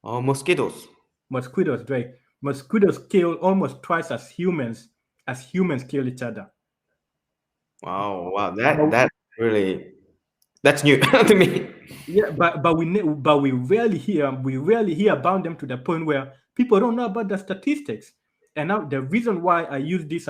S3: Oh, mosquitoes.
S2: Mosquitoes, right? Mosquitoes kill almost twice as humans kill each other.
S3: Wow, that really, that's new to me.
S2: Yeah, but we rarely hear about them to the point where people don't know about the statistics. And now the reason why I use this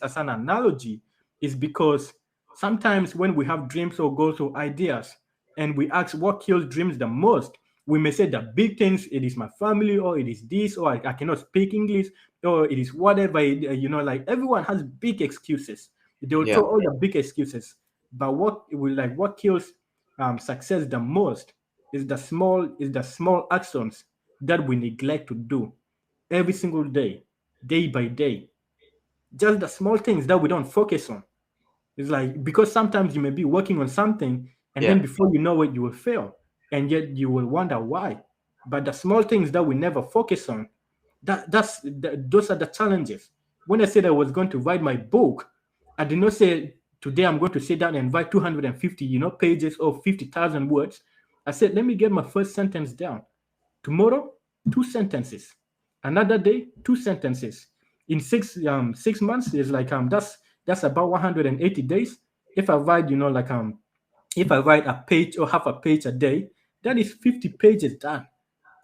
S2: as an analogy is because sometimes when we have dreams or goals or ideas, and we ask what kills dreams the most, we may say the big things, it is my family, or it is this, or I cannot speak English, or it is whatever. Like everyone has big excuses. They will throw all the big excuses. But what kills success the most is the small actions that we neglect to do every single day, day by day. Just the small things that we don't focus on. It's like, because sometimes you may be working on something, and then before you know it, you will fail, and yet you will wonder why. but the small things that we never focus on, those are the challenges. When I said I was going to write my book, I did not say today I'm going to sit down and write 250 pages or 50,000 words. I said, let me get my first sentence down. Tomorrow, 2 sentences. Another day, 2 sentences. In 6 months, is like that's about 180 days. If I write, if I write a page or half a page a day, that is 50 pages done.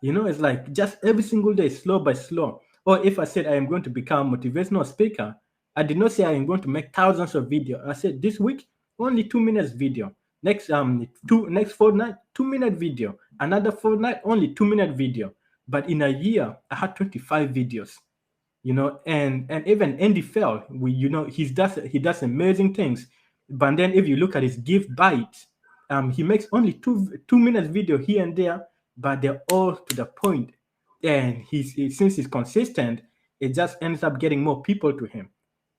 S2: It's like just every single day, slow by slow. Or if I said I am going to become a motivational speaker, I did not say I am going to make thousands of videos. I said this week, only 2 minutes video. Next fortnight, 2-minute video. Another fortnight, only 2-minute video. But in a year, I had 25 videos. And even Andy Fell, he does amazing things. But then if you look at his gift bites, he makes only 2 minutes video here and there, but they're all to the point. And since he's consistent, it just ends up getting more people to him.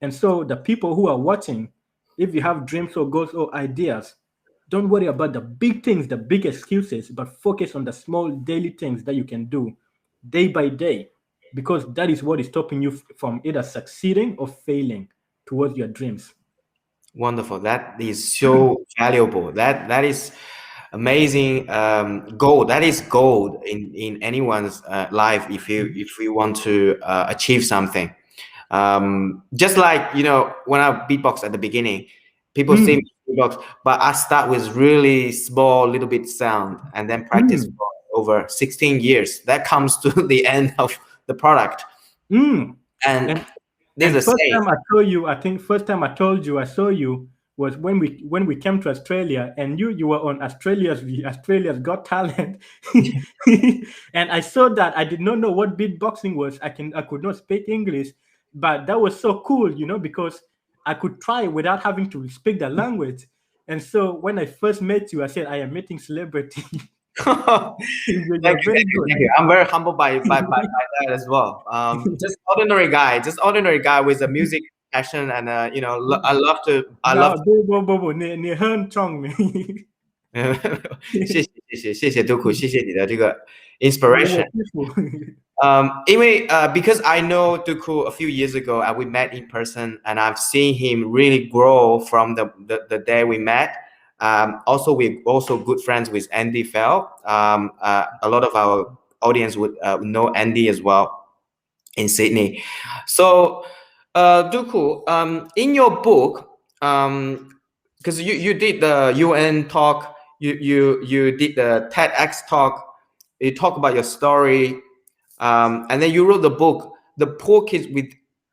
S2: And so the people who are watching, if you have dreams or goals or ideas, don't worry about the big things, the big excuses, but focus on the small daily things that you can do day by day, because that is what is stopping you from either succeeding or failing towards your dreams.
S3: Wonderful. That is so valuable. That is amazing gold. That is gold in anyone's life if you want to achieve something. Just like when I beatbox at the beginning, people see me beatbox, but I start with really small little bit sound and then practice for over 16 years. That comes to the end of the product. And there's a
S2: first
S3: saying.
S2: time I told you, I think first time I told you I saw you was when we came to Australia, and you were on Australia's Got Talent. And I saw that. I did not know what beatboxing was. I could not speak English, but that was so cool, because I could try without having to speak the language. And so when I first met you, I said, I am meeting celebrity.
S3: Thank you. I'm very humbled by that as well. Just ordinary guy with a music passion, and I love to. 谢谢 Duku， 谢谢你的这个 inspiration。因为because I know Duku a few years ago, and we met in person, and I've seen him really grow from the day we met. Also, we're also good friends with Andy Fell. A lot of our audience would know Andy as well in Sydney. So, Duku, in your book, because you did the UN talk, you did the TEDx talk, you talk about your story, and then you wrote the book, The Poor Kids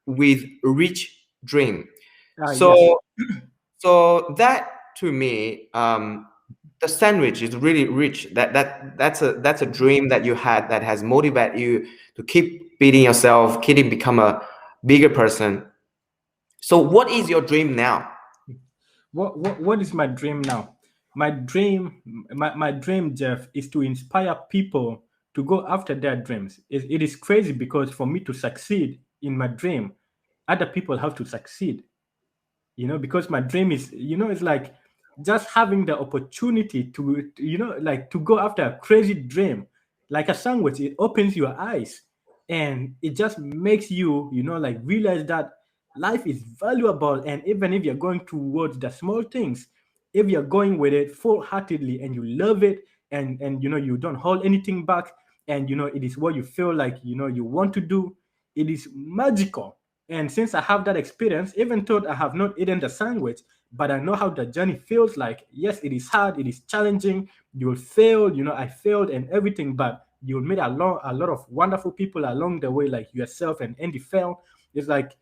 S3: with Rich Dream. So that, to me, the sandwich is really rich. That's a dream that you had that has motivated you to keep beating yourself, keep become a bigger person. So what is your dream now?
S2: What is my dream now? My dream, Jeff, is to inspire people to go after their dreams. It is crazy because for me to succeed in my dream, other people have to succeed. Because my dream is, it's like just having the opportunity to, to go after a crazy dream, like a sandwich. It opens your eyes, and it just makes you, realize that life is valuable. And even if you're going towards the small things, if you're going with it full-heartedly and you love it, and you don't hold anything back, and it is what you feel like you want to do, it is magical. And since I have that experience, even though I have not eaten the sandwich, but I know how the journey feels like. Yes, it is hard, it is challenging, you will fail, I failed and everything, but you'll meet a lot of wonderful people along the way, like yourself and Andy Fell. It's like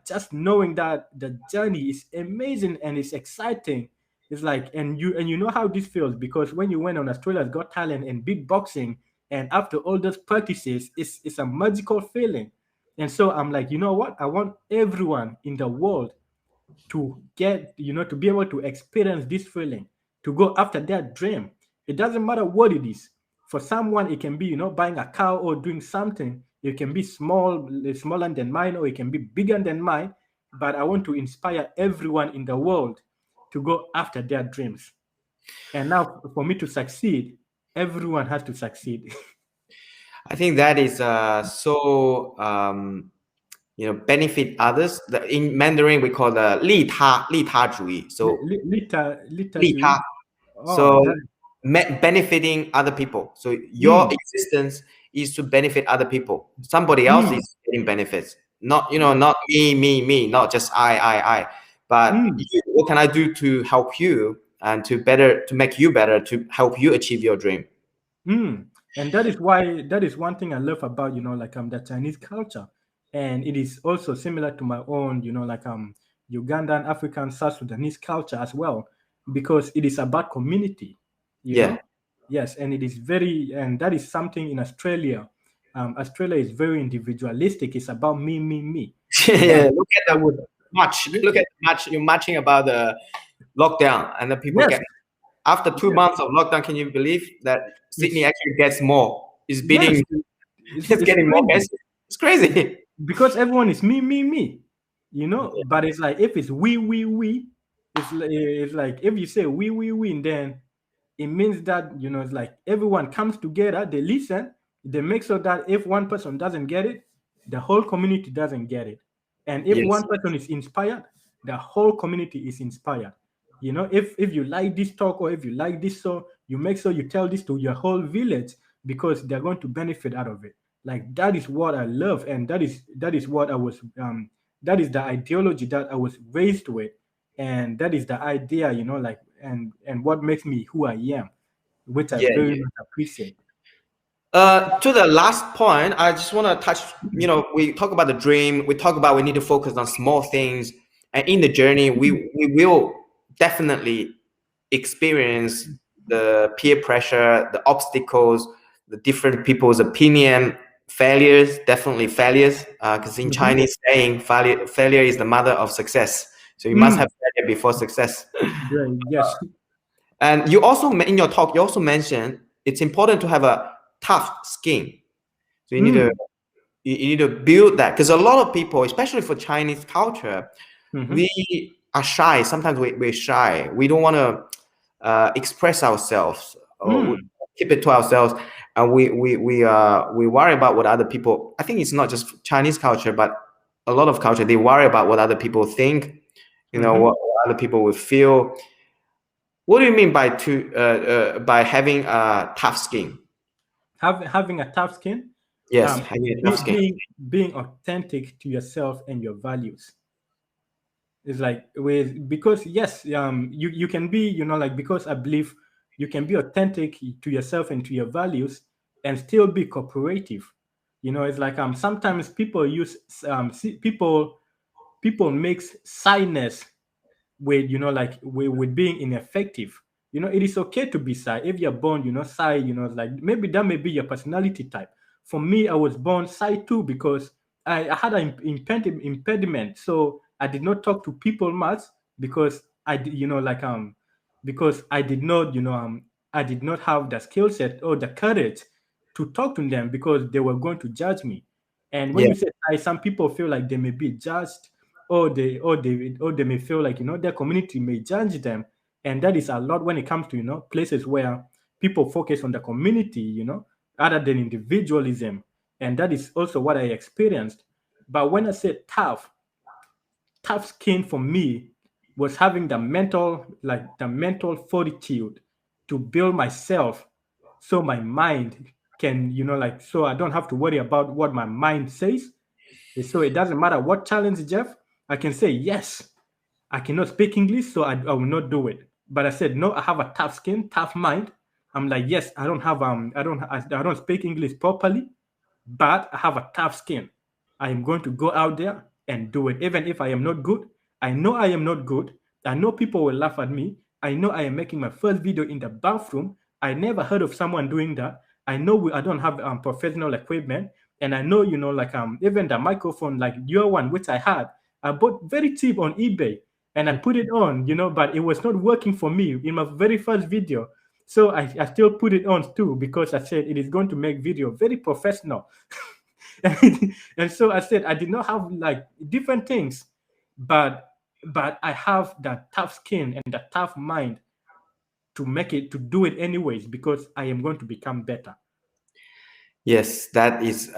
S2: just knowing that the journey is amazing and it's exciting. It's like, and you know how this feels, because when you went on Australia's Got Talent and beatboxing, and after all those practices, it's a magical feeling. And so I'm like, you know what? I want everyone in the world to get, to be able to experience this feeling, to go after their dream. It doesn't matter what it is. For someone, it can be, buying a car or doing something. It can be smaller than mine, or it can be bigger than mine. But I want to inspire everyone in the world to go after their dreams. And now for me to succeed, everyone has to succeed.
S3: I think that is so benefit others. In Mandarin we call the 利他主义. So 利他. So benefiting other people. So your existence is to benefit other people. Somebody else is getting benefits. Not not me, not just I. But what can I do to help you and to make you better, to help you achieve your dream?
S2: And that is one thing I love about the Chinese culture, and it is also similar to my own Ugandan, African, South Sudanese culture as well, because it is about community. You know? Yes, and and that is something in Australia. Australia is very individualistic. It's about me.
S3: Yeah, look at the match. Look at the match. You're matching about the lockdown, and the people get. After 2 months of lockdown, can you believe that Sydney actually gets more? It's beating. It's getting more cases. It's crazy.
S2: Because everyone is me. But it's like if it's we, it's like if you say we, then it means that it's like everyone comes together, they listen, they make sure that if one person doesn't get it, the whole community doesn't get it. And if one person is inspired, the whole community is inspired. If you like this talk or if you like this song, you make sure you tell this to your whole village because they're going to benefit out of it. Like that is what I love, and that is what I was that is the ideology that I was raised with, and that is the idea, and what makes me who I am, which I very much appreciate.
S3: To the last point, I just want to touch, we talk about the dream, we talk about we need to focus on small things, and in the journey, we will definitely experience the peer pressure, the obstacles, the different people's opinion, failures, definitely failures, because in Chinese saying, failure is the mother of success. So you must have failure before success.
S2: Yes.
S3: And you also, in your talk, you also mentioned it's important to have a tough skin. So you need to build that, because a lot of people, especially for Chinese culture, we are shy. Sometimes we're shy. We don't want to express ourselves, or we keep it to ourselves, and we worry about what other people. I think it's not just Chinese culture, but a lot of culture. They worry about what other people think. What other people will feel. What do you mean by having a tough skin?
S2: Having a tough skin?
S3: Yes, having a tough skin.
S2: Being authentic to yourself and your values. It's like because you can be, because I believe you can be authentic to yourself and to your values and still be cooperative. It's like sometimes people use people makes shyness with with being ineffective. It is okay to be shy if you're born shy. Like maybe that may be your personality type. For me, I was born shy too because I had an impediment, so I did not talk to people much because because I did not I did not have the skill set or the courage to talk to them because they were going to judge me. And when you say shy, some people feel like they may be judged, or they may feel like their community may judge them, and that is a lot when it comes to places where people focus on the community rather than individualism, and that is also what I experienced. But when I say tough skin for me was having the mental fortitude to build myself, so my mind can so I don't have to worry about what my mind says. So it doesn't matter what challenge, Jeff, I can say, yes, I cannot speak English, so I will not do it. But I said, no, I have a tough skin, tough mind. I'm like, yes, I don't speak English properly, but I have a tough skin. I am going to go out there and do it. Even if I am not good, I know I am not good. I know people will laugh at me. I know I am making my first video in the bathroom. I never heard of someone doing that. I know I don't have professional equipment. And I know, even the microphone, like your one, which I had, I bought very cheap on eBay and I put it on, but it was not working for me in my very first video. So I still put it on too, because I said it is going to make video very professional. And so I said I did not have like different things, but I have that tough skin and that tough mind to do it anyways because I am going to become better.
S3: Yes, that is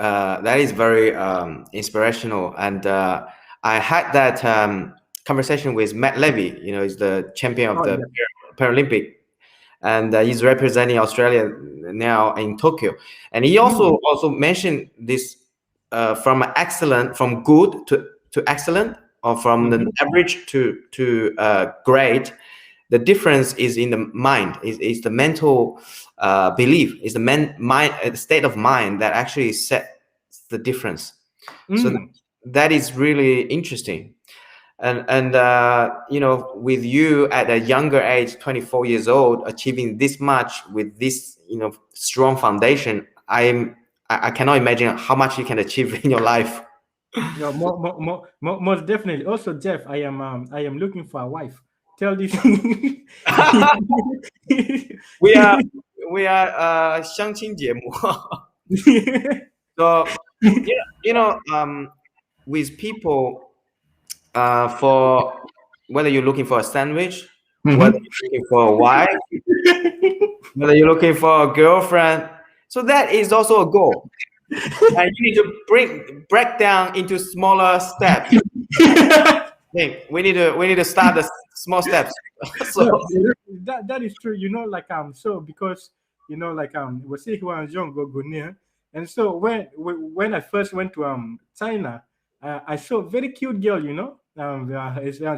S3: very inspirational, and I had that conversation with Matt Levy. He's the champion of the Paralympic, and he's representing Australia now in Tokyo. And he also mentioned this from good to excellent, or from the average to great. The difference is in the mind, is the mental belief, is the state of mind that actually sets the difference. So that is really interesting. And with you at a younger age, 24 years old, achieving this much with this strong foundation, I cannot imagine how much you can achieve in your life.
S2: Yeah, most definitely. Also, Jeff, I am looking for a wife. Tell this.
S3: we are 相亲节目. So with people, for whether you're looking for a sandwich, whether you're looking for a wife, whether you're looking for a girlfriend, so that is also a goal. And you need to break down into smaller steps. We need to start the small steps. So
S2: that is true. So because we see who are young go near, and so when I first went to China, I saw a very cute girl.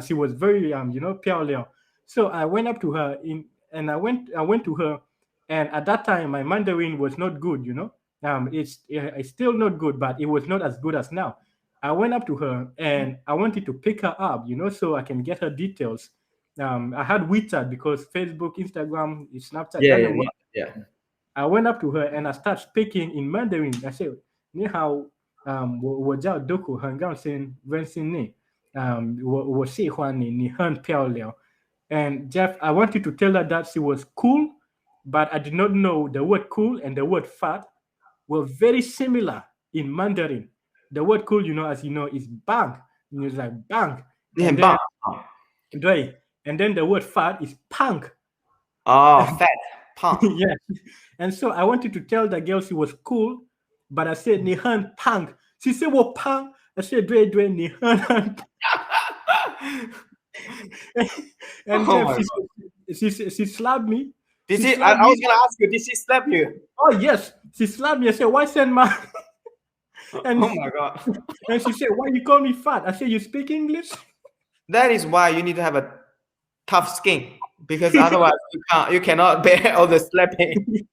S2: She was very pale. So I went up to her and I went to her, and at that time my Mandarin was not good. It's still not good, but it was not as good as now. I went up to her and I wanted to pick her up, so I can get her details. I had WeChat because Facebook, Instagram, Snapchat.
S3: Yeah.
S2: I went up to her and I started speaking in Mandarin. I said, "Ni hao, 我叫 Duku， 很高兴认识你。我喜欢你，你很漂亮." And Jeff, I wanted to tell her that she was cool, but I did not know the word cool and the word fat were very similar in Mandarin. The word cool, as you know, is bang. It's like bang.
S3: And
S2: then,
S3: bang.
S2: Right. And then the word fat is punk.
S3: Oh, fat. Punk.
S2: Yeah. And so I wanted to tell the girl she was cool, but I said, "Ni han punk." She said, "Well, punk." I said, "Dre, ni han." And she slapped me.
S3: I was going to ask you, did she slap you?
S2: Oh, yes. She slapped me. I said, "Why send my..." And
S3: oh my God.
S2: And she said, "Why you call me fat?" I said, "You speak English?"
S3: That is why you need to have a tough skin, because otherwise you cannot bear all the slapping.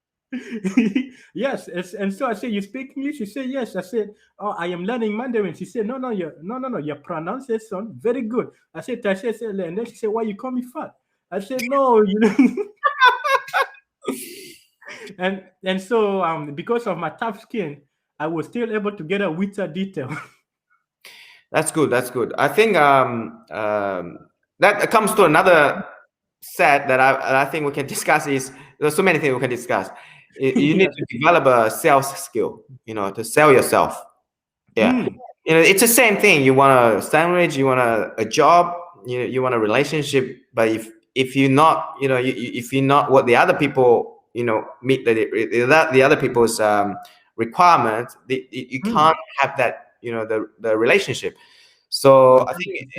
S2: Yes. And so I said, "You speak English?" She said, "Yes." I said, "Oh, I am learning Mandarin." She said, No, your pronunciation very good." I said, and then she said, "Why you call me fat?" I said, "No, And so because of my tough skin, I was still able to get a WeChat detail.
S3: That's good. I think that comes to another set that I think we can discuss. Is there's so many things we can discuss. You need to develop a sales skill, to sell yourself. Yeah. It's the same thing. You want a sandwich, you want a job, you want a relationship. But if you're not, if you're not what the other people, meet the other people's requirements, you can't have that, the relationship. So I think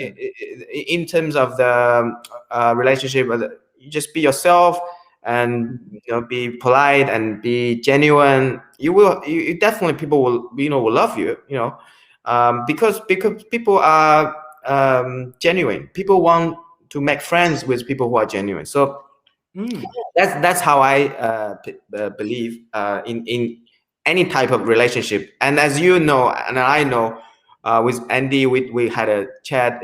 S3: in terms of the relationship, you just be yourself and be polite and be genuine. You definitely, people will love you, because people are genuine. People want to make friends with people who are genuine. So that's how I believe in any type of relationship. And as you know, and I know, with Andy, we had a chat.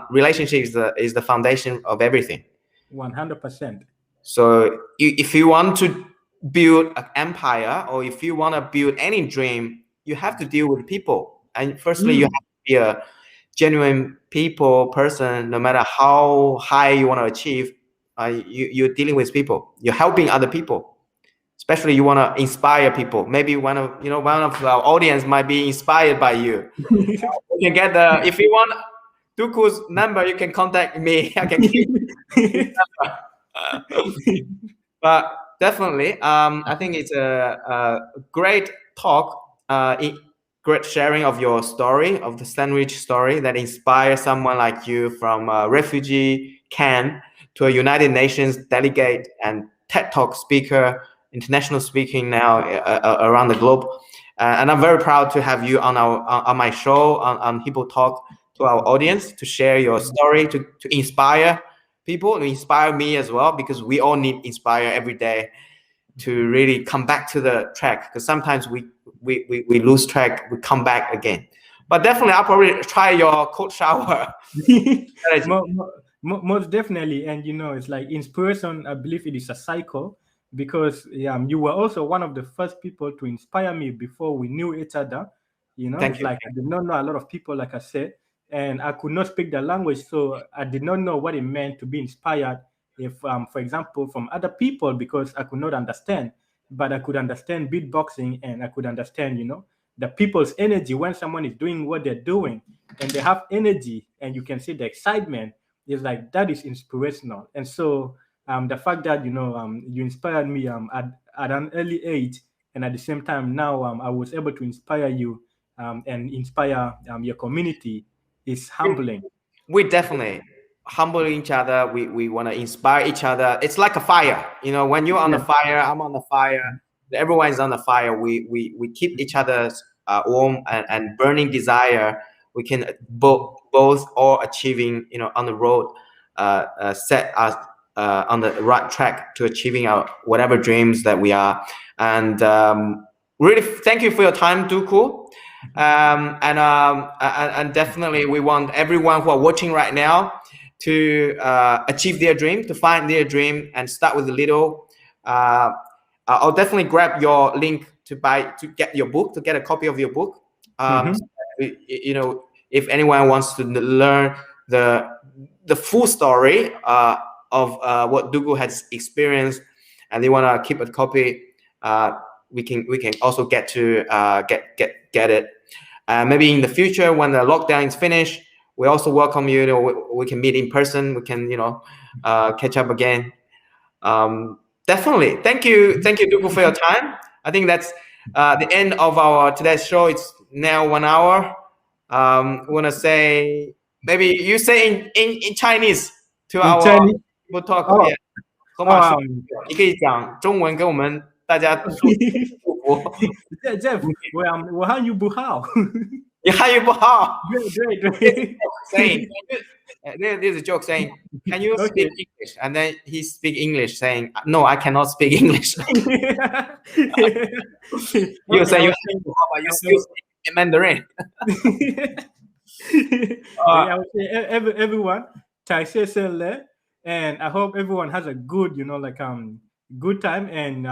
S3: Relationship is the foundation of everything.
S2: 100%.
S3: So if you want to build an empire, or if you want to build any dream, you have to deal with people. And firstly, you have to be a genuine person. No matter how high you want to achieve, you're dealing with people. You're helping other people. Especially you want to inspire people. Maybe one of our audience might be inspired by you. You can get if you want Duku's number, you can contact me. I can give you his number. But definitely, I think it's a great talk, great sharing of your story, of the sandwich story that inspires someone like you from a refugee camp to a United Nations delegate and TED Talk speaker, international speaking now around the globe. And I'm very proud to have you on my show, on Hippo Talk, to our audience, to share your story, to inspire people, to inspire me as well, because we all need inspire every day to really come back to the track, because sometimes we lose track, we come back again. But definitely, I'll probably try your cold shower.
S2: Most definitely. And it's like inspiration, I believe it is a cycle, because you were also one of the first people to inspire me before we knew each other.
S3: Thank you.
S2: Like I did not know a lot of people, like I said, and I could not speak the language, so I did not know what it meant to be inspired, if for example, from other people, because I could not understand. But I could understand beatboxing, and I could understand the people's energy when someone is doing what they're doing and they have energy, and you can see the excitement. It's like that is inspirational. And so the fact that you inspired me at an early age, and at the same time now I was able to inspire you and inspire your community is humbling.
S3: We definitely humble each other. We want to inspire each other. It's like a fire. When you're on the fire, I'm on the fire. Everyone's on the fire. We keep each other's warm and burning desire. We can both all achieving, on the road, set us on the right track to achieving our whatever dreams that we are. And really, thank you for your time, Duku. And definitely, we want everyone who are watching right now to achieve their dream, to find their dream, and start with a little. I'll definitely grab your link to get your book, to get a copy of your book. If anyone wants to learn the full story of what Duku has experienced, and they want to keep a copy, we can also get to get it. Maybe in the future, when the lockdown is finished, we also welcome you. We can meet in person. We can catch up again. Definitely. Thank you, Duku, for your time. I think that's the end of our today's show. It's now 1 hour. We want to say, maybe you say in Chinese to our
S2: Chinese?
S3: people talk.
S2: Oh.
S3: Yeah. 你可以讲中文跟我们大家祝福。
S2: Jeff, 我汉语不好。
S3: 你汉语不好。
S2: 对。
S3: Saying, there's a joke saying, can you speak English? And then he speak English saying, no, I cannot speak English. You say you still speak Mandarin.
S2: I would say everyone, 感谢圣灵, and I hope everyone has a good, good time and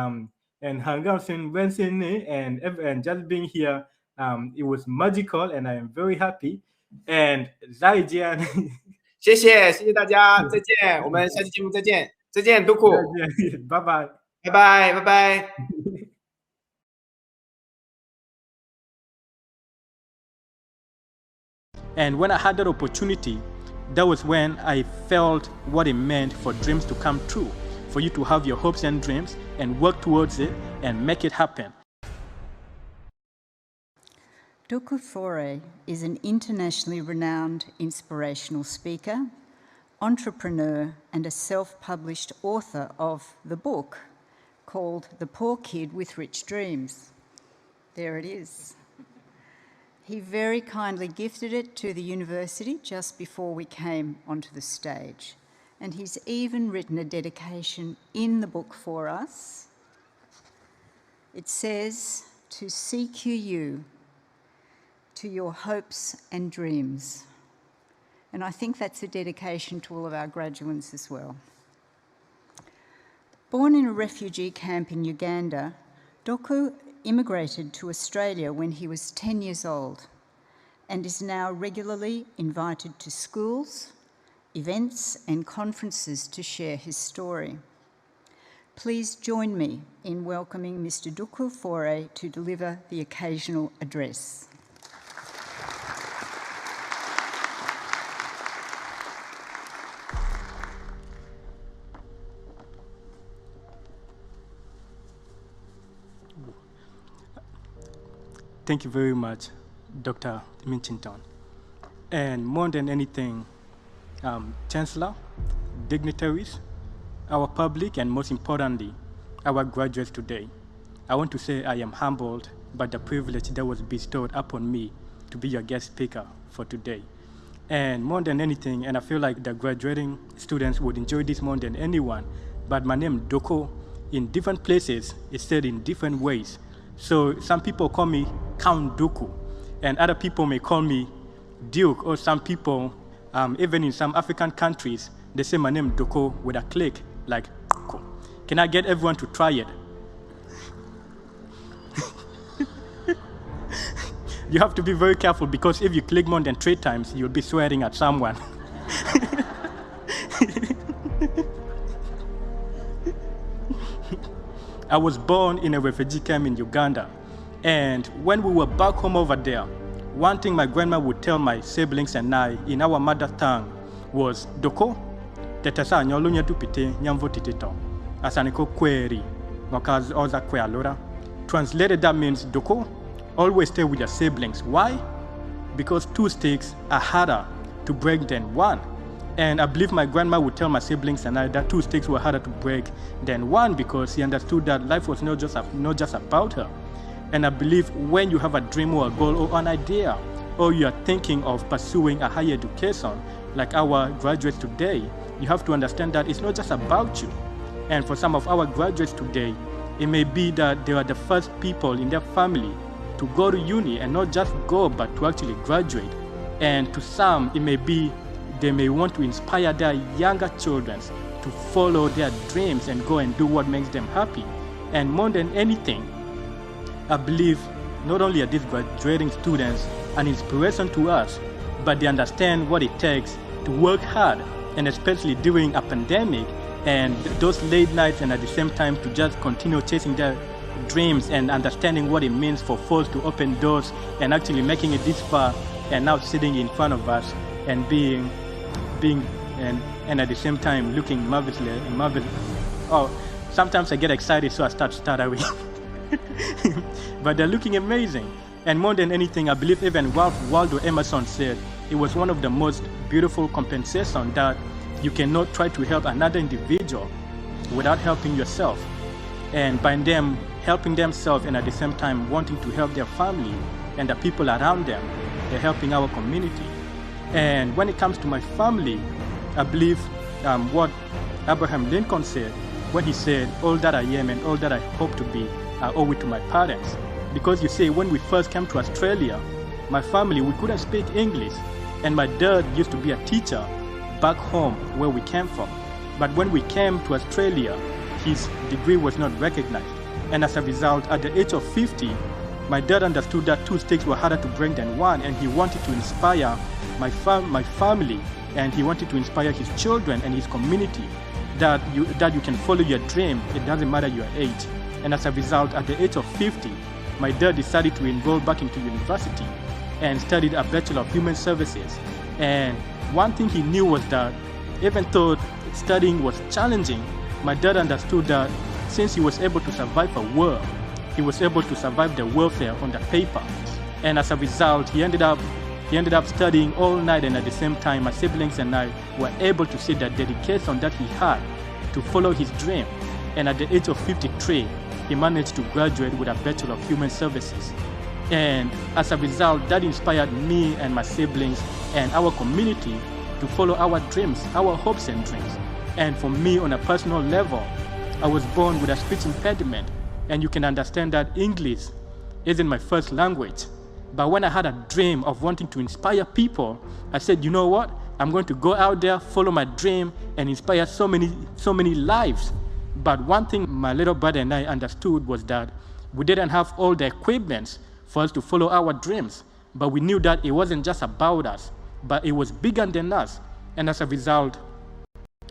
S2: hang out in Wednesday and just being here, it was magical and I am very happy. And 再见。
S3: 谢谢大家，再见，我们下期节目再见，Duku，
S2: 拜拜，
S3: 拜拜。
S2: And when I had that opportunity, that was when I felt what it meant for dreams to come true, for you to have your hopes and dreams and work towards it and make it happen.
S4: Duku Fore is an internationally renowned inspirational speaker, entrepreneur, and a self-published author of the book called The Poor Kid with Rich Dreams. There it is. He very kindly gifted it to the university just before we came onto the stage. And he's even written a dedication in the book for us. It says, to seek you, to your hopes and dreams. And I think that's a dedication to all of our graduates as well. Born in a refugee camp in Uganda, Duku immigrated to Australia when he was 10 years old and is now regularly invited to schools, events and conferences to share his story. Please join me in welcoming Mr. Duku Fore to deliver the occasional address.
S2: Thank you very much, Dr. Minchington. And more than anything, Chancellor, dignitaries, our public, and most importantly, our graduates today, I want to say I am humbled by the privilege that was bestowed upon me to be your guest speaker for today. And more than anything, and I feel like the graduating students would enjoy this more than anyone, but my name Duku in different places is said in different ways. So some people call me Count Duku, and other people may call me Duke, or some people, even in some African countries, they say my name Duku with a click, like Duku. Can I get everyone to try it? You have to be very careful, because if you click more than 3 times, you'll be swearing at someone. I was born in a refugee camp in Uganda, and when we were back home over there, one thing my grandma would tell my siblings and I in our mother tongue was Doko, tetasa nyolunya tupite nyamvo titito, asaniko kweri, ngokaz oza kwe alora. Translated, that means Doko, always stay with your siblings. Why? Because 2 sticks are harder to break than 1. And I believe my grandma would tell my siblings and I that 2 sticks were harder to break than 1, because she understood that life was not just about her. And I believe when you have a dream or a goal or an idea, or you are thinking of pursuing a higher education, like our graduates today, you have to understand that it's not just about you. And for some of our graduates today, it may be that they are the first people in their family to go to uni, and not just go, but to actually graduate. And to some, it may be they may want to inspire their younger children to follow their dreams and go and do what makes them happy. And more than anything, I believe not only are these graduating students an inspiration to us, but they understand what it takes to work hard, and especially during a pandemic and those late nights, and at the same time to just continue chasing their dreams and understanding what it means for folks to open doors and actually making it this far, and now sitting in front of us and being and at the same time looking marvelously. Oh, sometimes I get excited, so I start stuttering. But they're looking amazing. And more than anything, I believe even Ralph Waldo Emerson said it was one of the most beautiful compensations that you cannot try to help another individual without helping yourself. And by them helping themselves and at the same time wanting to help their family and the people around them, they're helping our community. And when it comes to my family, I believe what Abraham Lincoln said when he said, all that I am and all that I hope to be, I owe it to my parents. Because you see, when we first came to Australia, my family, we couldn't speak English. And my dad used to be a teacher back home where we came from. But when we came to Australia, his degree was not recognized. And as a result, at the age of 50, my dad understood that 2 sticks were harder to break than 1, and he wanted to inspire my family, and he wanted to inspire his children and his community that you can follow your dream. It doesn't matter your age. And as a result, at the age of 50, my dad decided to enroll back into university and studied a Bachelor of Human Services. And one thing he knew was that even though studying was challenging, my dad understood that since he was able to survive a war, he was able to survive the warfare on the paper. And as a result, he ended up studying all night, and at the same time, my siblings and I were able to see the dedication that he had to follow his dream. And at the age of 53, he managed to graduate with a Bachelor of Human Services. And as a result, that inspired me and my siblings and our community to follow our dreams, our hopes and dreams. And for me, on a personal level, I was born with a speech impediment, and you can understand that English isn't my first language. But when I had a dream of wanting to inspire people, I said, you know what? I'm going to go out there, follow my dream, and inspire so many lives. But one thing my little brother and I understood was that we didn't have all the equipment for us to follow our dreams. But we knew that it wasn't just about us, but it was bigger than us. And as a result,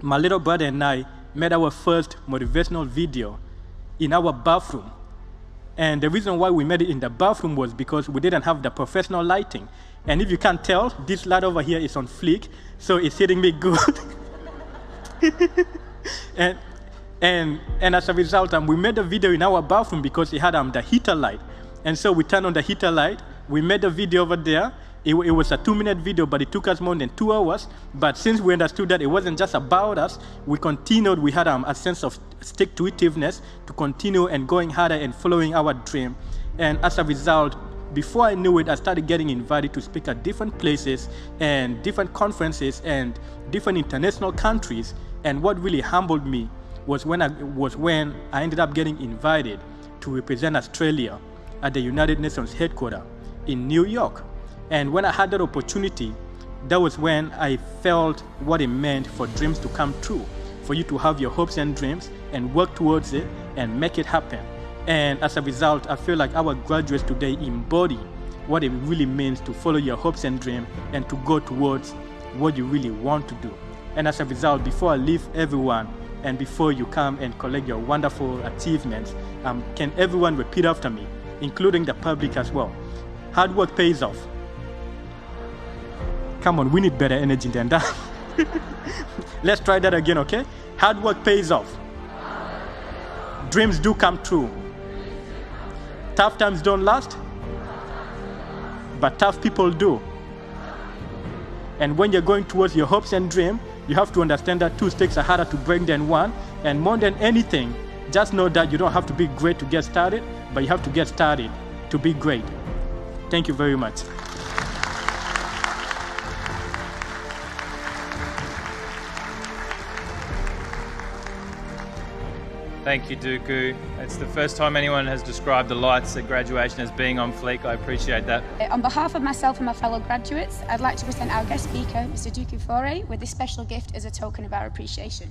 S2: my little brother and I made our first motivational video in our bathroom. And the reason why we made it in the bathroom was because we didn't have the professional lighting. And if you can't tell, this light over here is on flick, so it's hitting me good. and as a result, we made the video in our bathroom because it had the heater light. And so we turned on the heater light. We made a video over there. It was a 2-minute video, but it took us more than 2 hours. But since we understood that it wasn't just about us, we continued. We had a sense of stick-to-itiveness to continue and going harder and following our dream. And as a result, before I knew it, I started getting invited to speak at different places and different conferences and different international countries. And what really humbled me was when I ended up getting invited to represent Australia at the United Nations headquarters in New York. And when I had that opportunity, that was when I felt what it meant for dreams to come true, for you to have your hopes and dreams and work towards it and make it happen. And as a result, I feel like our graduates today embody what it really means to follow your hopes and dreams and to go towards what you really want to do. And as a result, before I leave everyone and before you come and collect your wonderful achievements, can everyone repeat after me, including the public as well? Hard work pays off. Come on, we need better energy than that. Let's try that again, okay? Hard work pays off. Dreams do come true. Tough times don't last, but tough people do. And when you're going towards your hopes and dreams, you have to understand that 2 sticks are harder to break than 1. And more than anything, just know that you don't have to be great to get started, but you have to get started to be great. Thank you very much.
S5: Thank you, Duku. It's the first time anyone has described the lights at graduation as being on fleek. I appreciate that.
S6: On behalf of myself and my fellow graduates, I'd like to present our guest speaker, Mr. Duku Foré, with this special gift as a token of our appreciation.